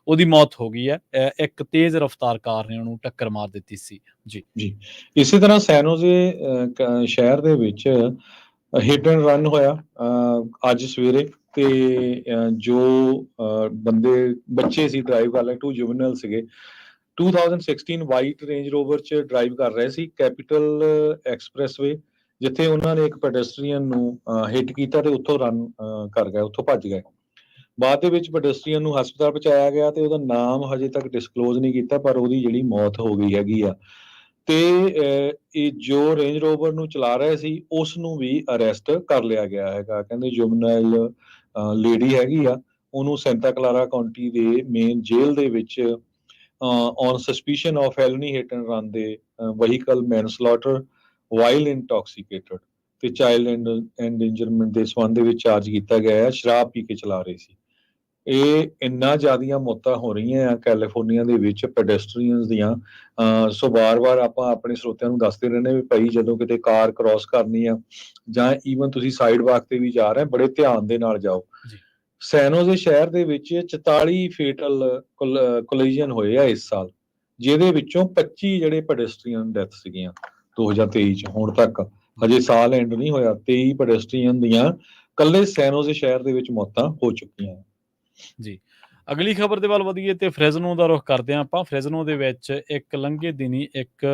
ਉਹਦੀ ਮੌਤ ਹੋ ਗਈ ਹੈ। ਇੱਕ ਤੇਜ਼ ਰਫ਼ਤਾਰ ਕਾਰ ਨੇ ਉਹਨੂੰ ਟੱਕਰ ਮਾਰ ਦਿੱਤੀ ਸੀ। ਜੀ, ਇਸੇ ਤਰ੍ਹਾਂ ਸੈਨ ਹੋਜ਼ੇ ਸ਼ਹਿਰ ਦੇ ਵਿੱਚ ਹਿੱਟ ਐਂਡ ਰਨ ਹੋਇਆ ਅੱਜ ਸਵੇਰੇ, ਤੇ ਜੋ ਬੱਚੇ ਸੀ ਡਰਾਈਵ ਕਰ ਰਹੇ, 2 ਜੁਵਨਲ ਸੀਗੇ, 2016 ਵਾਈਟ ਰੇਂਜ ਰੋਵਰ 'ਚ ਡਰਾਈਵ ਕਰ ਰਹੇ ਸੀ ਕੈਪੀਟਲ ਐਕਸਪ੍ਰੈਸਵੇ, ਜਿੱਥੇ ਉਹਨਾਂ ਨੇ ਇੱਕ ਪੈਡੈਸਟਰੀਅਨ ਨੂੰ ਹਿੱਟ ਕੀਤਾ ਤੇ ਉੱਥੋਂ ਰਨ ਕਰ ਗਏ, ਉੱਥੋਂ ਭੱਜ ਗਏ। ਬਾਅਦ ਦੇ ਵਿੱਚ ਪੈਡੈਸਟਰੀਅਨ ਨੂੰ ਹਸਪਤਾਲ ਪਹੁੰਚਾਇਆ ਗਿਆ ਤੇ ਉਹਦਾ ਨਾਮ ਹਜੇ ਤੱਕ ਡਿਸਕਲੋਜ਼ ਨਹੀਂ ਕੀਤਾ, ਪਰ ਉਹਦੀ ਜਿਹੜੀ ਮੌਤ ਹੋ ਗਈ ਹੈਗੀ ਆ। ਤੇ ਇਹ ਜੋ ਰੇਂਜ ਰੋਵਰ ਨੂੰ ਚਲਾ ਰਹੇ ਸੀ ਉਸ ਨੂੰ ਵੀ ਅਰੈਸਟ ਕਰ ਲਿਆ ਗਿਆ ਹੈਗਾ। ਕਹਿੰਦੇ ਜੁਵਨਾਈਲ ਲੇਡੀ ਹੈਗੀ ਆ, ਉਹਨੂੰ ਸੈਂਟਾ ਕਲਾਰਾ ਕਾਉਂਟੀ ਦੇ ਮੇਨ ਜੇਲ੍ਹ ਦੇ ਵਿੱਚ on suspicion of felony hit and run ਦੇ ਵਹੀਕਲ ਮੈਨਸਲੌਟਰ ਵਾਈਲ ਇੰਟੌਕਸੀਕੇਟਡ ਤੇ ਚਾਈਲਡ ਐਂਡੇਂਜਰਮੈਂਟ ਦੇ ਸੰਬੰਧ ਦੇ ਵਿੱਚ ਚਾਰਜ ਕੀਤਾ ਗਿਆ ਹੈ। ਸ਼ਰਾਬ ਪੀ ਕੇ ਚਲਾ ਰਹੇ ਸੀ। ਇਹ ਇੰਨਾ ਜ਼ਿਆਦੀਆਂ ਮੌਤਾਂ ਹੋ ਰਹੀਆਂ ਆ ਕੈਲੀਫੋਰਨੀਆ ਦੇ ਵਿੱਚ ਪੈਡੈਸਟਰੀਅਨਸ ਦੀਆਂ। ਸੋ ਵਾਰ-ਵਾਰ ਆਪਾਂ ਆਪਣੇ ਸਰੋਤਿਆਂ ਨੂੰ ਦੱਸਦੇ ਰਹਿੰਦੇ ਵੀ ਭਾਈ ਜਦੋਂ ਕਿਤੇ ਕਾਰ ਕ੍ਰਾਸ ਕਰਨੀ ਆ ਜਾਂ ਈਵਨ ਤੁਸੀਂ ਸਾਈਡ ਵਾਕ ਤੇ ਵੀ ਜਾ ਰਹੇ, ਬੜੇ ਧਿਆਨ ਦੇ ਨਾਲ ਜਾਓ। ਸੈਨ ਹੋਜ਼ੇ ਸ਼ਹਿਰ ਦੇ ਵਿੱਚ 44 ਫੇਟਲ ਕੋਲੀਜਨ ਹੋਏ ਆ ਇਸ ਸਾਲ, ਜਿਹਦੇ ਵਿੱਚੋਂ 25 ਜਿਹੜੇ ਪੈਡੈਸਟਰੀਅਨ ਡੈਥ ਸੀਗੀਆਂ 2023 ਚ। ਹੁਣ ਤੱਕ ਹਜੇ ਸਾਲ ਐਂਡ ਨਹੀਂ ਹੋਇਆ, 23 ਪੈਡੈਸਟਰੀਅਨ ਦੀਆਂ ਕੱਲੇ ਸੈਨ ਹੋਜ਼ੇ ਸ਼ਹਿਰ ਦੇ ਵਿੱਚ ਮੌਤਾਂ ਹੋ ਚੁੱਕੀਆਂ। ਜੀ, ਅਗਲੀ ਖਬਰ ਦੇ ਵੱਲ ਵਧੀਏ ਤੇ ਫ੍ਰੈਜ਼ਨੋ ਦਾ ਰੁਖ ਕਰਦੇ ਹਾਂ ਆਪਾਂ। ਫ੍ਰੈਜ਼ਨੋ ਦੇ ਵਿੱਚ ਇੱਕ ਲੰਘੇ ਦਿਨੀ ਇੱਕ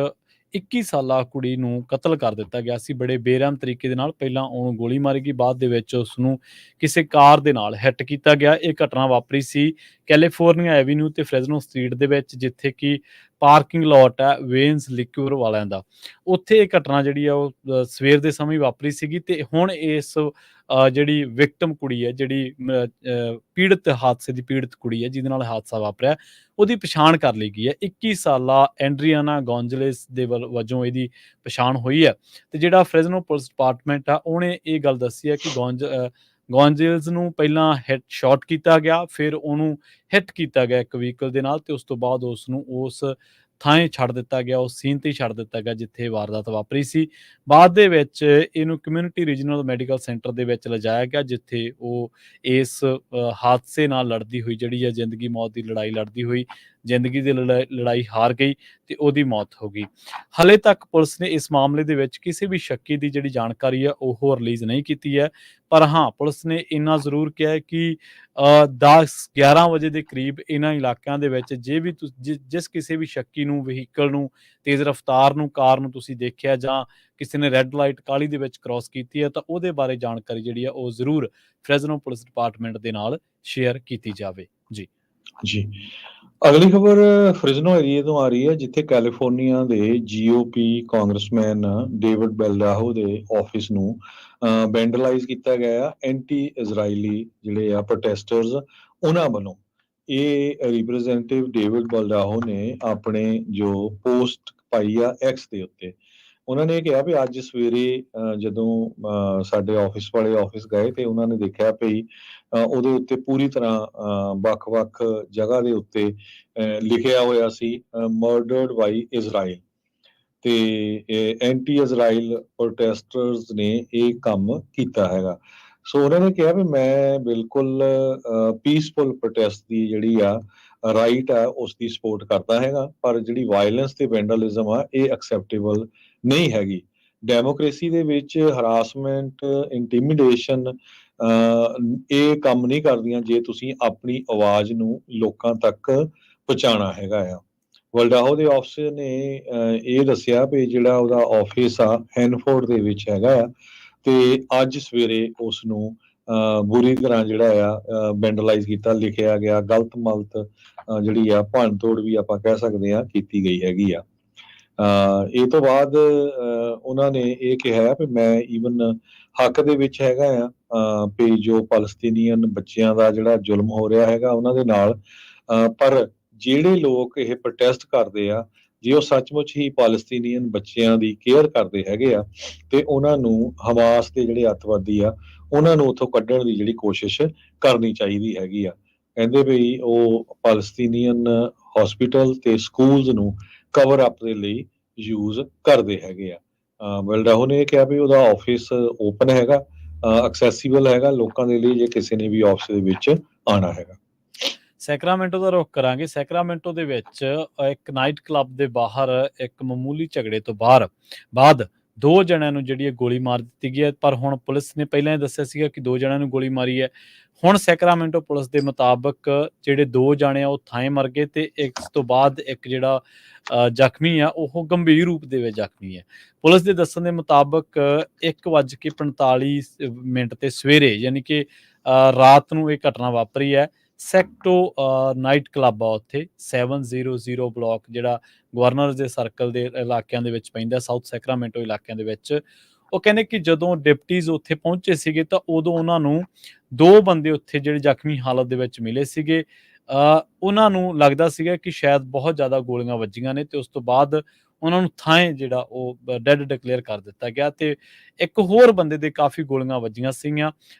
21 ਸਾਲਾ ਕੁੜੀ ਨੂੰ ਕਤਲ ਕਰ ਦਿੱਤਾ ਗਿਆ ਸੀ ਬੜੇ ਬੇਰਹਿਮ ਤਰੀਕੇ ਦੇ ਨਾਲ। ਪਹਿਲਾਂ ਉਹਨੂੰ ਗੋਲੀ ਮਾਰੀ ਗਈ, ਬਾਅਦ ਦੇ ਵਿੱਚ ਉਸਨੂੰ ਕਿਸੇ ਕਾਰ ਦੇ ਨਾਲ ਹਿੱਟ ਕੀਤਾ ਗਿਆ। ਇਹ ਘਟਨਾ ਵਾਪਰੀ ਸੀ ਕੈਲੀਫੋਰਨੀਆ ਐਵੀਨਿਊ ਤੇ ਫ੍ਰੈਜ਼ਨੋ ਸਟਰੀਟ ਦੇ ਵਿੱਚ, ਜਿੱਥੇ ਕਿ ਪਾਰਕਿੰਗ ਲੋਟ ਹੈ ਵੇਨਸ ਲਿਕਵਰ ਵਾਲਿਆਂ ਦਾ। ਉੱਥੇ ਇਹ ਘਟਨਾ ਜਿਹੜੀ ਆ ਉਹ ਸਵੇਰ ਦੇ ਸਮੇਂ ਵਾਪਰੀ ਸੀਗੀ ਤੇ ਹੁਣ ਇਸ ਜਿਹੜੀ ਵਿਕਟਮ ਕੁੜੀ ਹੈ, ਜਿਹੜੀ ਪੀੜਤ ਹਾਦਸੇ ਦੀ ਪੀੜਤ ਕੁੜੀ ਹੈ ਜਿਹਦੇ ਨਾਲ ਹਾਦਸਾ ਵਾਪਰਿਆ, ਉਹਦੀ ਪਛਾਣ ਕਰ ਲਈ ਗਈ ਹੈ। 21 ਸਾਲਾ ਐਂਡਰੀਆਨਾ ਗੋਂਜਲੇਸ ਦੇ ਵਜੋਂ ਇਹਦੀ ਪਛਾਣ ਹੋਈ ਹੈ। ਤੇ ਜਿਹੜਾ ਫ੍ਰੈਜ਼ਨੋ ਪੁਲਿਸ ਡਿਪਾਰਟਮੈਂਟ ਆ, ਉਹਨੇ ਇਹ ਗੱਲ ਦੱਸੀ ਹੈ ਕਿ ਗੋਂਜਲੇਸ ਨੂੰ ਪਹਿਲਾਂ ਸ਼ਾਟ ਕੀਤਾ ਗਿਆ, ਫਿਰ ਉਹਨੂੰ ਹਿੱਟ ਕੀਤਾ ਗਿਆ ਇੱਕ ਵਹੀਕਲ ਦੇ ਨਾਲ, ਤੇ ਉਸ ਤੋਂ ਬਾਅਦ ਉਸ ਨੂੰ ਉਸ ਥਾਂ ਛੱਡ ਦਿੱਤਾ ਗਿਆ, ਉਸ ਸੀਨ ਤੇ ਹੀ ਛੱਡ ਦਿੱਤਾ ਗਿਆ ਜਿੱਥੇ ਵਾਰਦਾਤ ਵਾਪਰੀ ਸੀ। ਬਾਅਦ ਦੇ ਵਿੱਚ ਇਹਨੂੰ ਕਮਿਊਨਿਟੀ ਰੀਜਨਲ ਮੈਡੀਕਲ ਸੈਂਟਰ ਦੇ ਵਿੱਚ ਲਿਜਾਇਆ ਗਿਆ, ਜਿੱਥੇ ਉਹ ਇਸ ਹਾਦਸੇ ਨਾਲ ਲੜਦੀ ਹੋਈ, ਜਿਹੜੀ ਹੈ ਜ਼ਿੰਦਗੀ ਮੌਤ ਦੀ ਲੜਾਈ ਲੜਦੀ ਹੋਈ, ਜ਼ਿੰਦਗੀ ਦੀ ਲੜਾਈ ਹਾਰ ਗਈ ਤੇ ਉਹਦੀ ਮੌਤ ਹੋ ਗਈ। ਹਲੇ ਤੱਕ ਪੁਲਿਸ ਨੇ ਇਸ ਮਾਮਲੇ ਦੇ ਵਿੱਚ ਕਿਸੇ ਵੀ ਸ਼ੱਕੀ ਦੀ ਜਿਹੜੀ ਜਾਣਕਾਰੀ ਹੈ ਉਹ ਰਿਲੀਜ਼ ਨਹੀਂ ਕੀਤੀ ਹੈ, ਪਰ ਹਾਂ ਪੁਲਿਸ ਨੇ ਇੰਨਾ ਜ਼ਰੂਰ ਕਿਹਾ ਹੈ ਕਿ 10-11 ਵਜੇ ਦੇ ਕਰੀਬ ਇਹਨਾਂ ਇਲਾਕਿਆਂ ਦੇ ਵਿੱਚ ਜਿਸ ਕਿਸੇ ਵੀ ਸ਼ੱਕੀ ਨੂੰ, ਵਹੀਕਲ ਨੂੰ, ਤੇਜ਼ ਰਫ਼ਤਾਰ ਨੂੰ, ਕਾਰ ਨੂੰ ਤੁਸੀਂ ਦੇਖਿਆ ਜਾਂ ਕਿਸੇ ਨੇ ਰੈੱਡ ਲਾਈਟ ਕਾਹਲੀ ਦੇ ਵਿੱਚ ਕ੍ਰਾਸ ਕੀਤੀ ਹੈ, ਤਾਂ ਉਹਦੇ ਬਾਰੇ ਜਾਣਕਾਰੀ ਜਿਹੜੀ ਆ ਉਹ ਜ਼ਰੂਰ ਫ੍ਰੈਜ਼ਨੋ ਪੁਲਿਸ ਡਿਪਾਰਟਮੈਂਟ ਦੇ ਨਾਲ ਸ਼ੇਅਰ ਕੀਤੀ ਜਾਵੇ। ਜੀ, ਅਗਲੀ ਖਬਰ ਫ੍ਰਿਜ਼ਨੋ ਏਰੀਏ ਤੋਂ ਆ ਰਹੀ ਹੈ, ਜਿੱਥੇ ਕੈਲੀਫੋਰਨੀਆ ਦੇ GOP ਕਾਂਗਰਸਮੈਨ ਡੇਵਿਡ ਬੈਲਡਾਹੋ ਦੇ ਆਫਿਸ ਨੂੰ ਵੈਂਡਲਾਈਜ਼ ਕੀਤਾ ਗਿਆ ਐਂਟੀ ਇਜ਼ਰਾਈਲੀ ਜਿਹੜੇ ਆ ਪ੍ਰੋਟੈਸਟਰਸ ਉਹਨਾਂ ਵੱਲੋਂ। ਇਹ ਰਿਪਰੈਜ਼ੈਂਟੇਟਿਵ ਡੇਵਿਡ ਬੈਲਡਾਹੋ ਨੇ ਆਪਣੇ ਜੋ ਪੋਸਟ ਪਾਈ ਆ ਐਕਸ ਦੇ ਉੱਤੇ, ਉਹਨਾਂ ਨੇ ਕਿਹਾ ਵੀ ਅੱਜ ਸਵੇਰੇ ਜਦੋਂ ਸਾਡੇ ਆਫਿਸ ਵਾਲੇ ਆਫਿਸ ਗਏ ਤੇ ਉਹਨਾਂ ਨੇ ਦੇਖਿਆ ਵੀ ਉਹਦੇ ਉੱਤੇ ਪੂਰੀ ਤਰ੍ਹਾਂ ਵੱਖ-ਵੱਖ ਜਗ੍ਹਾ ਦੇ ਉੱਤੇ ਲਿਖਿਆ ਹੋਇਆ ਸੀ ਮਰਡਰਡ ਬਾਈ ਇਜ਼ਰਾਈਲ, ਤੇ ਐਂਟੀ ਇਜ਼ਰਾਈਲ ਪ੍ਰੋਟੈਸਟਰਸ ਨੇ ਇਹ ਕੰਮ ਕੀਤਾ ਹੈਗਾ। ਸੋ ਉਹਨਾਂ ਨੇ ਕਿਹਾ ਵੀ ਮੈਂ ਬਿਲਕੁਲ ਪੀਸਫੁਲ ਪ੍ਰੋਟੈਸਟ ਦੀ ਜਿਹੜੀ ਆ ਰਾਈਟ ਆ ਉਸ ਦੀ ਸਪੋਰਟ ਕਰਦਾ ਹੈਗਾ, ਪਰ ਜਿਹੜੀ ਵਾਇਲੈਂਸ ਤੇ ਵੈਂਡਲਿਜ਼ਮ ਆ ਇਹ ਐਕਸੈਪਟੇਬਲ ਨਹੀਂ ਹੈਗੀ। ਡੈਮੋਕ੍ਰੇਸੀ ਦੇ ਵਿੱਚ ਹਰਾਸਮੈਂਟ, ਇੰਟੀਮੀਡੇਸ਼ਨ ਇਹ ਕੰਮ ਨਹੀਂ ਕਰਦੀਆਂ ਜੇ ਤੁਸੀਂ ਆਪਣੀ ਆਵਾਜ਼ ਨੂੰ ਲੋਕਾਂ ਤੱਕ ਪਹੁੰਚਾਉਣਾ ਹੈਗਾ ਆ। ਵਲਡਾਹੋ ਦੇ ਆਫਿਸਰ ਨੇ ਇਹ ਦੱਸਿਆ ਵੀ ਜਿਹੜਾ ਉਹਦਾ ਆਫਿਸ ਆ ਹੈਨਫੋਰਡ ਦੇ ਵਿੱਚ ਹੈਗਾ ਆ, ਤੇ ਅੱਜ ਸਵੇਰੇ ਉਸ ਨੂੰ ਬੁਰੀ ਤਰ੍ਹਾਂ ਜਿਹੜਾ ਆ ਵੈਂਡਲਾਈਜ਼ ਕੀਤਾ, ਲਿਖਿਆ ਗਿਆ, ਗਲਤ ਮਲਤ ਜਿਹੜੀ ਆ ਭੰਨ ਤੋੜ ਵੀ ਆਪਾਂ ਕਹਿ ਸਕਦੇ ਆ ਕੀਤੀ ਗਈ ਹੈਗੀ ਆ। ਇਹ ਤੋਂ ਬਾਅਦ ਉਹਨਾਂ ਨੇ ਇਹ ਕਿਹਾ ਵੀ ਮੈਂ ਈਵਨ ਹੱਕ ਦੇ ਵਿੱਚ ਹੈਗਾ ਆ ਵੀ ਜੋ ਫਲਸਤੀਨੀਅਨ ਬੱਚਿਆਂ ਦਾ ਜਿਹੜਾ ਜ਼ੁਲਮ ਹੋ ਰਿਹਾ ਹੈਗਾ ਉਹਨਾਂ ਦੇ ਨਾਲ, ਪਰ ਜਿਹੜੇ ਲੋਕ ਇਹ ਪ੍ਰੋਟੈਸਟ ਕਰਦੇ ਆ ਜੇ ਉਹ ਸੱਚਮੁੱਚ ਹੀ ਫਲਸਤੀਨੀਅਨ ਬੱਚਿਆਂ ਦੀ ਕੇਅਰ ਕਰਦੇ ਹੈਗੇ ਆ ਤੇ ਉਹਨਾਂ ਨੂੰ ਹਮਾਸ ਦੇ ਜਿਹੜੇ ਅੱਤਵਾਦੀ ਆ ਉਹਨਾਂ ਨੂੰ ਉੱਥੋਂ ਕੱਢਣ ਦੀ ਜਿਹੜੀ ਕੋਸ਼ਿਸ਼ ਕਰਨੀ ਚਾਹੀਦੀ ਹੈਗੀ ਆ। ਕਹਿੰਦੇ ਵੀ ਉਹ ਫਲਸਤੀਨੀਅਨ ਹਸਪੀਟਲ ਤੇ ਸਕੂਲਸ ਨੂੰ ਕਵਰ ਅਪ ਦੇ ਲਈ ਯੂਜ਼ ਕਰਦੇ ਹੈਗੇ ਆ। ਵੈਲਡਾਹੋ ਨੇ ਕਿਹਾ ਵੀ ਉਹਦਾ ਆਫਿਸ ਓਪਨ ਹੈਗਾ, ਐਕਸੈਸੀਬਲ ਹੈਗਾ ਲੋਕਾਂ ਦੇ ਲਈ ਜੇ ਕਿਸੇ ਨੇ ਵੀ ਆਫਿਸ ਦੇ ਵਿੱਚ ਆਉਣਾ ਹੈਗਾ। ਸੈਕਰਾਮੈਂਟੋ ਦਾ ਰੁਖ ਕਰਾਂਗੇ। ਸੈਕਰਾਮੈਂਟੋ ਦੇ ਵਿੱਚ ਇੱਕ ਨਾਈਟ ਕਲੱਬ ਦੇ ਬਾਹਰ ਇੱਕ ਮਾਮੂਲੀ ਝਗੜੇ ਤੋਂ ਬਾਅਦ 2 ਜਣਿਆਂ ਨੂੰ ਜਿਹੜੀ ਗੋਲੀ ਮਾਰ ਦਿੱਤੀ ਗਈ ਹੈ, ਪਰ ਹੁਣ ਪੁਲਿਸ ਨੇ ਪਹਿਲਾਂ ਹੀ ਦੱਸਿਆ ਸੀਗਾ ਕਿ 2 ਜਣਿਆਂ ਨੂੰ ਗੋਲੀ ਮਾਰੀ ਹੈ। ਹੁਣ ਸੈਕਰਾਮੈਂਟੋ ਪੁਲਿਸ ਦੇ ਮੁਤਾਬਕ ਜਿਹੜੇ 2 ਜਾਣੇ ਆ ਉਹ ਥਾਂ ਮਰ ਗਏ ਤੇ ਇਸ ਤੋਂ ਬਾਅਦ ਇੱਕ ਜਿਹੜਾ ਜ਼ਖਮੀ ਆ ਉਹ ਗੰਭੀਰ ਰੂਪ ਦੇ ਵਿੱਚ ਜ਼ਖਮੀ ਹੈ। ਪੁਲਿਸ ਦੇ ਦੱਸਣ ਦੇ ਮੁਤਾਬਕ 1:45 ਤੇ ਸਵੇਰੇ ਯਾਨੀ ਕਿ ਰਾਤ ਨੂੰ ਇਹ ਘਟਨਾ ਵਾਪਰੀ ਹੈ। ਸੈਕਟੋ ਨਾਈਟ ਕਲੱਬ ਆ ਉੱਥੇ 700 ਬਲਾਕ ਜਿਹੜਾ ਗਵਰਨਰ ਦੇ ਸਰਕਲ ਦੇ ਇਲਾਕਿਆਂ ਦੇ ਵਿੱਚ ਪੈਂਦਾ, ਸਾਊਥ ਸੈਕਰਾਮੈਂਟੋ ਇਲਾਕਿਆਂ ਦੇ ਵਿੱਚ। ਉਹ ਕਹਿੰਦੇ ਕਿ ਜਦੋਂ ਡਿਪਟੀਜ਼ ਉੱਥੇ ਪਹੁੰਚੇ ਸੀਗੇ ਤਾਂ ਉਦੋਂ ਉਹਨਾਂ ਨੂੰ 2 ਬੰਦੇ ਉੱਥੇ ਜਿਹੜੇ ਜ਼ਖਮੀ ਹਾਲਤ ਦੇ ਵਿੱਚ ਮਿਲੇ ਸੀਗੇ। ਉਹਨਾਂ ਨੂੰ ਲੱਗਦਾ ਸੀਗਾ ਕਿ ਸ਼ਾਇਦ ਬਹੁਤ ਜ਼ਿਆਦਾ ਗੋਲੀਆਂ ਵੱਜੀਆਂ ਨੇ ਤੇ ਉਸ ਤੋਂ ਬਾਅਦ ਉਹਨਾਂ ਨੂੰ ਥਾਂ ਜਿਹੜਾ ਉਹ ਡੈਡ ਡਿਕਲੇਅਰ ਕਰ ਦਿੱਤਾ ਗਿਆ ਤੇ ਇੱਕ ਹੋਰ ਬੰਦੇ ਦੇ ਕਾਫੀ ਗੋਲੀਆਂ ਵੱਜੀਆਂ ਸੀਗੀਆਂ,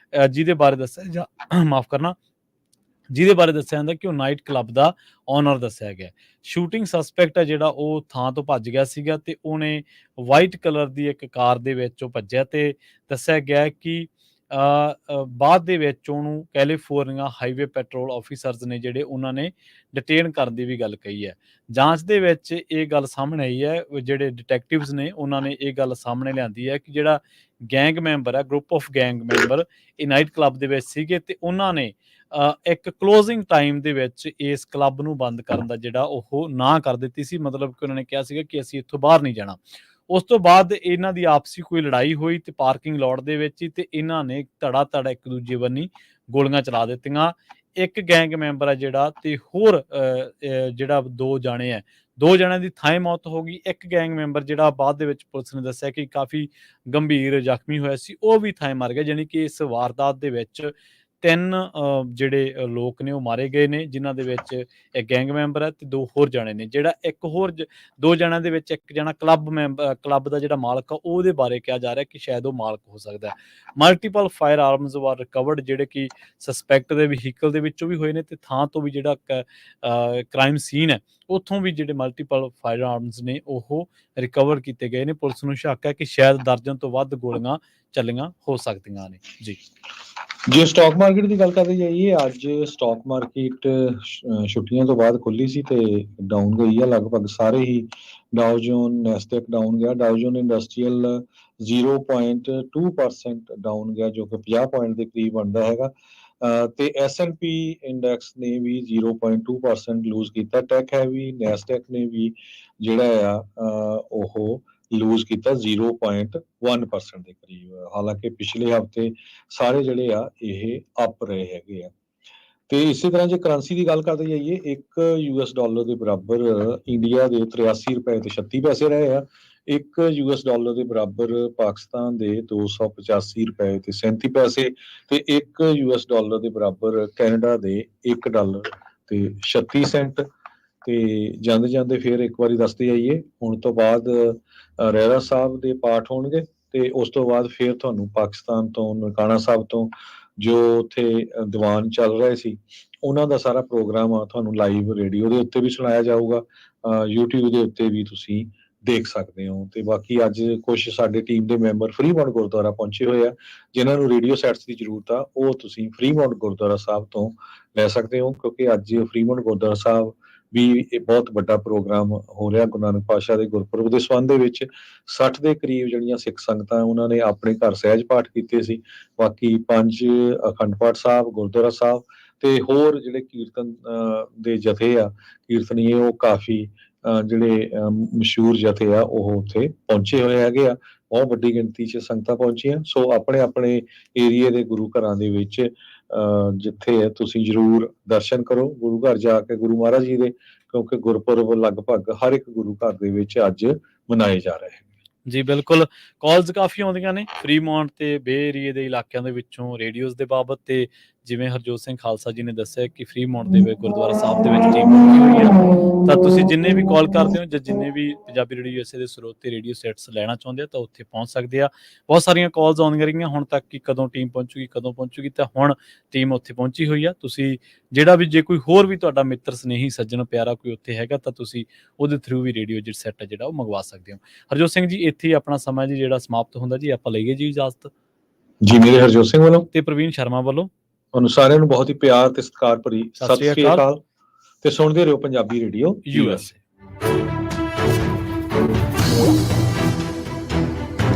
ਜਿਹਦੇ ਬਾਰੇ ਦੱਸਿਆ ਜਾਂਦਾ ਕਿ ਉਹ ਨਾਈਟ ਕਲੱਬ ਦਾ ਓਨਰ ਦੱਸਿਆ ਗਿਆ। ਸ਼ੂਟਿੰਗ ਸਸਪੈਕਟ ਹੈ ਜਿਹੜਾ ਉਹ ਥਾਂ ਤੋਂ ਭੱਜ ਗਿਆ ਸੀਗਾ ਤੇ ਉਹਨੇ ਵਾਈਟ ਕਲਰ ਦੀ ਇੱਕ ਕਾਰ ਦੇ ਵਿੱਚ ਉਹ ਭੱਜਿਆ ਤੇ ਦੱਸਿਆ ਗਿਆ ਕਿ ਬਾਅਦ ਦੇ ਵਿੱਚ ਉਹਨੂੰ ਕੈਲੀਫੋਰਨੀਆ ਹਾਈਵੇ ਪੈਟਰੋਲ ਆਫੀਸਰਸ ਨੇ ਜਿਹੜੇ ਉਹਨਾਂ ਨੇ ਡਿਟੇਨ ਕਰਨ ਦੀ ਵੀ ਗੱਲ ਕਹੀ ਹੈ। ਜਾਂਚ ਦੇ ਵਿੱਚ ਇਹ ਗੱਲ ਸਾਹਮਣੇ ਆਈ ਹੈ, ਜਿਹੜੇ ਡਿਟੈਕਟਿਵਸ ਨੇ ਉਹਨਾਂ ਨੇ ਇਹ ਗੱਲ ਸਾਹਮਣੇ ਲਿਆਂਦੀ ਹੈ ਕਿ ਜਿਹੜਾ ਗੈਂਗ ਮੈਂਬਰ ਹੈ, ਗਰੁੱਪ ਆਫ ਗੈਂਗ ਮੈਂਬਰ ਇਹ ਨਾਈਟ ਕਲੱਬ ਦੇ ਵਿੱਚ ਸੀਗੇ ਤੇ ਉਹਨਾਂ ਨੇ ਇੱਕ ਕਲੋਜ਼ਿੰਗ ਟਾਈਮ ਦੇ ਵਿੱਚ ਇਸ ਕਲੱਬ ਨੂੰ ਬੰਦ ਕਰਨ ਦਾ ਜਿਹੜਾ ਉਹ ਨਾ ਕਰ ਦਿੱਤੀ ਸੀ। ਮਤਲਬ ਕਿ ਉਹਨਾਂ ਨੇ ਕਿਹਾ ਸੀਗਾ ਕਿ ਅਸੀਂ ਇੱਥੋਂ ਬਾਹਰ ਨਹੀਂ ਜਾਣਾ। ਉਸ ਤੋਂ ਬਾਅਦ ਇਹਨਾਂ ਦੀ ਆਪਸੀ ਕੋਈ ਲੜਾਈ ਹੋਈ ਤੇ ਪਾਰਕਿੰਗ ਲੋਟ ਦੇ ਵਿੱਚ ਹੀ ਤੇ ਇਹਨਾਂ ਨੇ ਧੜਾ ਇੱਕ ਦੂਜੇ ਬੰਨੀ ਗੋਲੀਆਂ ਚਲਾ ਦਿੱਤੀਆਂ। ਇੱਕ ਗੈਂਗ ਮੈਂਬਰ ਹੈ ਜਿਹੜਾ ਤੇ ਹੋਰ ਜਿਹੜਾ 2 ਜਾਣੇ ਹੈ, 2 ਜਣਿਆਂ ਦੀ ਥਾਂ ਮੌਤ ਹੋ ਗਈ। ਇੱਕ ਗੈਂਗ ਮੈਂਬਰ ਜਿਹੜਾ ਬਾਅਦ ਦੇ ਵਿੱਚ ਪੁਲਿਸ ਨੇ ਦੱਸਿਆ ਕਿ ਕਾਫੀ ਗੰਭੀਰ ਜ਼ਖਮੀ ਹੋਇਆ ਸੀ, ਉਹ ਵੀ ਥਾਂ ਮਰ ਗਿਆ। ਜਾਣੀ ਕਿ ਇਸ ਵਾਰਦਾਤ ਦੇ ਵਿੱਚ 3 ਜਿਹੜੇ ਲੋਕ ਨੇ ਉਹ ਮਾਰੇ ਗਏ ਨੇ, ਜਿਨ੍ਹਾਂ ਦੇ ਵਿੱਚ ਇੱਕ ਗੈਂਗ ਮੈਂਬਰ ਹੈ ਤੇ 2 ਹੋਰ ਜਾਣੇ ਨੇ। ਜਿਹੜਾ ਇੱਕ ਹੋਰ 2 ਜਣਿਆਂ ਦੇ ਵਿੱਚ ਇੱਕ ਜਣਾ ਕਲੱਬ ਦਾ ਜਿਹੜਾ ਮਾਲਕ ਆ ਉਹਦੇ ਬਾਰੇ ਕਿਹਾ ਜਾ ਰਿਹਾ ਕਿ ਸ਼ਾਇਦ ਉਹ ਮਾਲਕ ਹੋ ਸਕਦਾ ਹੈ। ਮਲਟੀਪਲ ਫਾਇਰ ਆਰਮਸ ਵਾਰ ਰਿਕਵਰਡ ਜਿਹੜੇ ਕਿ ਸਸਪੈਕਟ ਦੇ ਵਹੀਕਲ ਦੇ ਵਿੱਚੋਂ ਵੀ ਹੋਏ ਨੇ ਤੇ ਥਾਂ ਤੋਂ ਵੀ ਜਿਹੜਾ ਕ੍ਰਾਈਮ ਸੀਨ ਹੈ ਉੱਥੋਂ ਵੀ ਜਿਹੜੇ ਮਲਟੀਪਲ ਫਾਇਰ ਆਰਮਸ ਨੇ ਉਹ ਰਿਕਵਰ ਕੀਤੇ ਗਏ ਨੇ। ਪੁਲਿਸ ਨੂੰ ਸ਼ੱਕ ਹੈ ਕਿ ਸ਼ਾਇਦ ਦਰਜਨ ਤੋਂ ਵੱਧ ਗੋਲੀਆਂ ਚੱਲੀਆਂ ਹੋ ਸਕਦੀਆਂ ਨੇ। ਜੀ ਜੇ ਸਟਾਕ ਮਾਰਕੀਟ ਦੀ ਗੱਲ ਕਰਦੇ ਜਾਈਏ, ਅੱਜ ਸਟਾਕ ਮਾਰਕੀਟ ਛੁੱਟੀਆਂ ਤੋਂ ਬਾਅਦ ਖੁੱਲੀ ਸੀ ਤੇ ਡਾਊਨ ਗਈ ਆ ਲਗਭਗ ਸਾਰੇ ਹੀ। ਡਾਓ ਜੋਨ ਨੈਸਡੈਕ ਡਾਊਨ ਗਿਆ, ਡਾਓ ਜੋਨ ਇੰਡਸਟਰੀਅਲ 0.2% ਡਾਊਨ ਗਿਆ ਜੋ ਕਿ 50 ਪੁਆਇੰਟ ਦੇ ਕਰੀਬ ਬਣਦਾ ਹੈਗਾ। ਤੇ S&P ਇੰਡੈਕਸ ਨੇ ਵੀ 0.2% ਲੂਜ਼ ਕੀਤਾ। ਟੈਕ ਹੈਵੀ ਨੈਸਡੈਕ ਨੇ ਵੀ ਜਿਹੜਾ ਆ ਉਹ ਲੂਜ਼ ਕੀਤਾ 0.1% ਦੇ ਕਰੀਬ। ਹਾਲਾਂਕਿ ਪਿਛਲੇ ਹਫ਼ਤੇ ਸਾਰੇ ਜਿਹੜੇ ਆ ਇਹ ਅਪ ਰਹੇ ਹੈਗੇ ਆ। ਤੇ ਇਸੇ ਤਰ੍ਹਾਂ ਜੇ ਕਰੰਸੀ ਦੀ ਗੱਲ ਕਰਦੇ ਜਾਈਏ, $1 ਦੇ ਬਰਾਬਰ ਇੰਡੀਆ ਦੇ 83 ਰੁਪਏ ਤੇ 36 ਪੈਸੇ ਰਹੇ ਆ। $1 ਦੇ ਬਰਾਬਰ ਪਾਕਿਸਤਾਨ ਦੇ 285 ਰੁਪਏ ਤੇ 37 ਪੈਸੇ ਤੇ $1 ਦੇ ਬਰਾਬਰ ਕੈਨੇਡਾ ਦੇ $1 ਤੇ 36 ਸੈਂਟ। ਤੇ ਜਾਂਦੇ ਫਿਰ ਇੱਕ ਵਾਰੀ ਦੱਸਦੇ ਜਾਈਏ, ਹੁਣ ਤੋਂ ਬਾਅਦ ਰਹਿਰਾ ਸਾਹਿਬ ਦੇ ਪਾਠ ਹੋਣਗੇ ਤੇ ਉਸ ਤੋਂ ਬਾਅਦ ਫਿਰ ਤੁਹਾਨੂੰ ਪਾਕਿਸਤਾਨ ਤੋਂ ਨਨਕਾਣਾ ਸਾਹਿਬ ਤੋਂ ਜੋ ਉੱਥੇ ਦੀਵਾਨ ਚੱਲ ਰਹੇ ਸੀ ਉਹਨਾਂ ਦਾ ਸਾਰਾ ਪ੍ਰੋਗਰਾਮ ਆ ਤੁਹਾਨੂੰ ਲਾਈਵ ਰੇਡੀਓ ਦੇ ਉੱਤੇ ਵੀ ਸੁਣਾਇਆ ਜਾਊਗਾ, YouTube ਦੇ ਉੱਤੇ ਵੀ ਤੁਸੀਂ ਦੇਖ ਸਕਦੇ ਹੋ। ਤੇ ਬਾਕੀ ਅੱਜ ਕੁਛ ਸਾਡੇ ਟੀਮ ਦੇ ਮੈਂਬਰ ਫਰੀਮੌਂਟ ਗੁਰਦੁਆਰਾ ਪਹੁੰਚੇ ਹੋਏ ਆ, ਜਿਨ੍ਹਾਂ ਨੂੰ ਰੇਡੀਓ ਸੈਟਸ ਦੀ ਜ਼ਰੂਰਤ ਆ, ਉਹ ਤੁਸੀਂ ਫਰੀਮੌਂਟ ਗੁਰਦੁਆਰਾ ਸਾਹਿਬ ਤੋਂ ਲੈ ਸਕਦੇ ਹੋ, ਕਿਉਂਕਿ ਅੱਜ ਫਰੀਮੌਂਟ ਗੁਰਦੁਆਰਾ ਸਾਹਿਬ ਵੀ ਇਹ ਬਹੁਤ ਵੱਡਾ ਪ੍ਰੋਗਰਾਮ ਹੋ ਰਿਹਾ ਗੁਰੂ ਨਾਨਕ ਪਾਤਸ਼ਾਹ ਦੇ ਗੁਰਪੁਰਬ ਦੇ ਸੰਬੰਧ ਦੇ ਵਿੱਚ। 60 ਦੇ ਕਰੀਬ ਜਿਹੜੀਆਂ ਸਿੱਖ ਸੰਗਤਾਂ ਉਹਨਾਂ ਨੇ ਆਪਣੇ ਘਰ ਸਹਿਜ ਪਾਠ ਕੀਤੇ ਸੀ। ਬਾਕੀ 5 ਅਖੰਡ ਪਾਠ ਸਾਹਿਬ ਗੁਰਦੁਆਰਾ ਸਾਹਿਬ ਤੇ ਹੋਰ ਜਿਹੜੇ ਕੀਰਤਨ ਦੇ ਜਥੇ ਆ ਕੀਰਤਨੀਏ, ਉਹ ਕਾਫੀ ਜਿਹੜੇ ਮਸ਼ਹੂਰ ਜਥੇ ਆ ਉਹ ਉੱਥੇ ਪਹੁੰਚੇ ਹੋਏ ਹੈਗੇ ਆ। ਬਹੁਤ ਵੱਡੀ ਗਿਣਤੀ 'ਚ ਸੰਗਤਾਂ ਪਹੁੰਚੀਆਂ। ਸੋ ਆਪਣੇ ਆਪਣੇ ਏਰੀਏ ਦੇ ਗੁਰੂ ਘਰਾਂ ਦੇ ਵਿੱਚ ਜਿੱਥੇ ਹੈ ਤੁਸੀਂ ਜ਼ਰੂਰ ਦਰਸ਼ਨ ਕਰੋ ਗੁਰੂ ਘਰ ਜਾ ਕੇ ਗੁਰੂ ਮਹਾਰਾਜ ਜੀ ਦੇ, ਕਿਉਂਕਿ ਗੁਰਪੁਰਬ ਲਗਭਗ ਹਰ ਇੱਕ ਗੁਰੂ ਘਰ ਦੇ ਵਿੱਚ ਅੱਜ ਮਨਾਏ ਜਾ ਰਹੇ ਹਨ। ਜੀ ਬਿਲਕੁਲ, ਕਾਲਸ ਕਾਫੀ ਆਉਂਦੀਆਂ ਨੇ ਫਰੀਮੌਂਟ ਤੇ ਬੇ ਏਰੀਏ ਦੇ ਇਲਾਕਿਆਂ ਦੇ ਵਿੱਚੋਂ ਰੇਡੀਓਜ਼ ਦੇ ਬਾਬਤ, ਤੇ ਜਿਵੇਂ ਹਰਜੋਤ ਸਿੰਘ ਖਾਲਸਾ ਜੀ ਨੇ ਦੱਸਿਆ ਕਿ ਫਰੀਮੌਂਟ ਦੇ ਵਿੱਚ ਗੁਰਦੁਆਰਾ ਸਾਹਿਬ ਦੇ ਵਿੱਚ ਟੀਮ ਪਹੁੰਚੀ ਹੋਈ ਹੈ। ਤਾਂ ਤੁਸੀਂ ਜਿੰਨੇ ਵੀ ਕਾਲ ਕਰਦੇ ਹੋ ਜਾਂ ਜਿੰਨੇ ਵੀ ਪੰਜਾਬੀ ਰੇਡੀਓ USA ਦੇ ਸਰੋਤੇ ਰੇਡੀਓ ਸੈਟਸ ਲੈਣਾ ਚਾਹੁੰਦੇ ਆ ਤਾਂ ਉੱਥੇ ਪਹੁੰਚ ਸਕਦੇ ਆ। ਬਹੁਤ ਸਾਰੀਆਂ ਕਾਲਸ ਆਉਂਦੀਆਂ ਰਹੀਆਂ ਹੁਣ ਤੱਕ ਕਿ ਕਦੋਂ ਟੀਮ ਪਹੁੰਚੂਗੀ, ਤਾਂ ਹੁਣ ਟੀਮ ਉੱਥੇ ਪਹੁੰਚੀ ਹੋਈ ਆ। ਤੁਸੀਂ ਜਿਹੜਾ ਵੀ ਜੇ ਕੋਈ ਹੋਰ ਵੀ ਤੁਹਾਡਾ ਮਿੱਤਰ ਸਨੇਹੀ ਸੱਜਣ ਪਿਆਰਾ ਕੋਈ ਉੱਥੇ ਹੈਗਾ ਤਾਂ ਤੁਸੀਂ ਉਹਦੇ ਥਰੂ ਵੀ ਰੇਡੀਓ ਜਿਹੜਾ ਸੈੱਟ ਹੈ ਜਿਹੜਾ ਉਹ ਮੰਗਵਾ ਸਕਦੇ ਹੋ। ਹਰਜੋਤ ਸਿੰਘ ਜੀ, ਇੱਥੇ ਹੀ ਆਪਣਾ ਸਮਾਂ ਜੀ ਜਿਹੜਾ ਸਮਾਪਤ ਹੁੰਦਾ ਜੀ, ਆਪਾਂ ਲਈਏ ਜੀ ਇਜਾਜ਼ਤ। ਜੀ ਮੇਰੇ ਹਰਜੋਤ ਸਿੰਘ ਵੱਲੋਂ ਤੇ ਪ੍ਰਵੀਨ ਸ਼ਰਮਾ ਵੱਲੋਂ ਤੁਹਾਨੂੰ ਸਾਰਿਆਂ ਨੂੰ ਬਹੁਤ ਹੀ ਪਿਆਰ ਤੇ ਸਤਿਕਾਰ ਭਰੀ ਸਤਿ ਸ੍ਰੀ ਅਕਾਲ ਤੇ ਸੁਣਦੇ ਰਹੋ ਪੰਜਾਬੀ ਰੇਡੀਓ USA।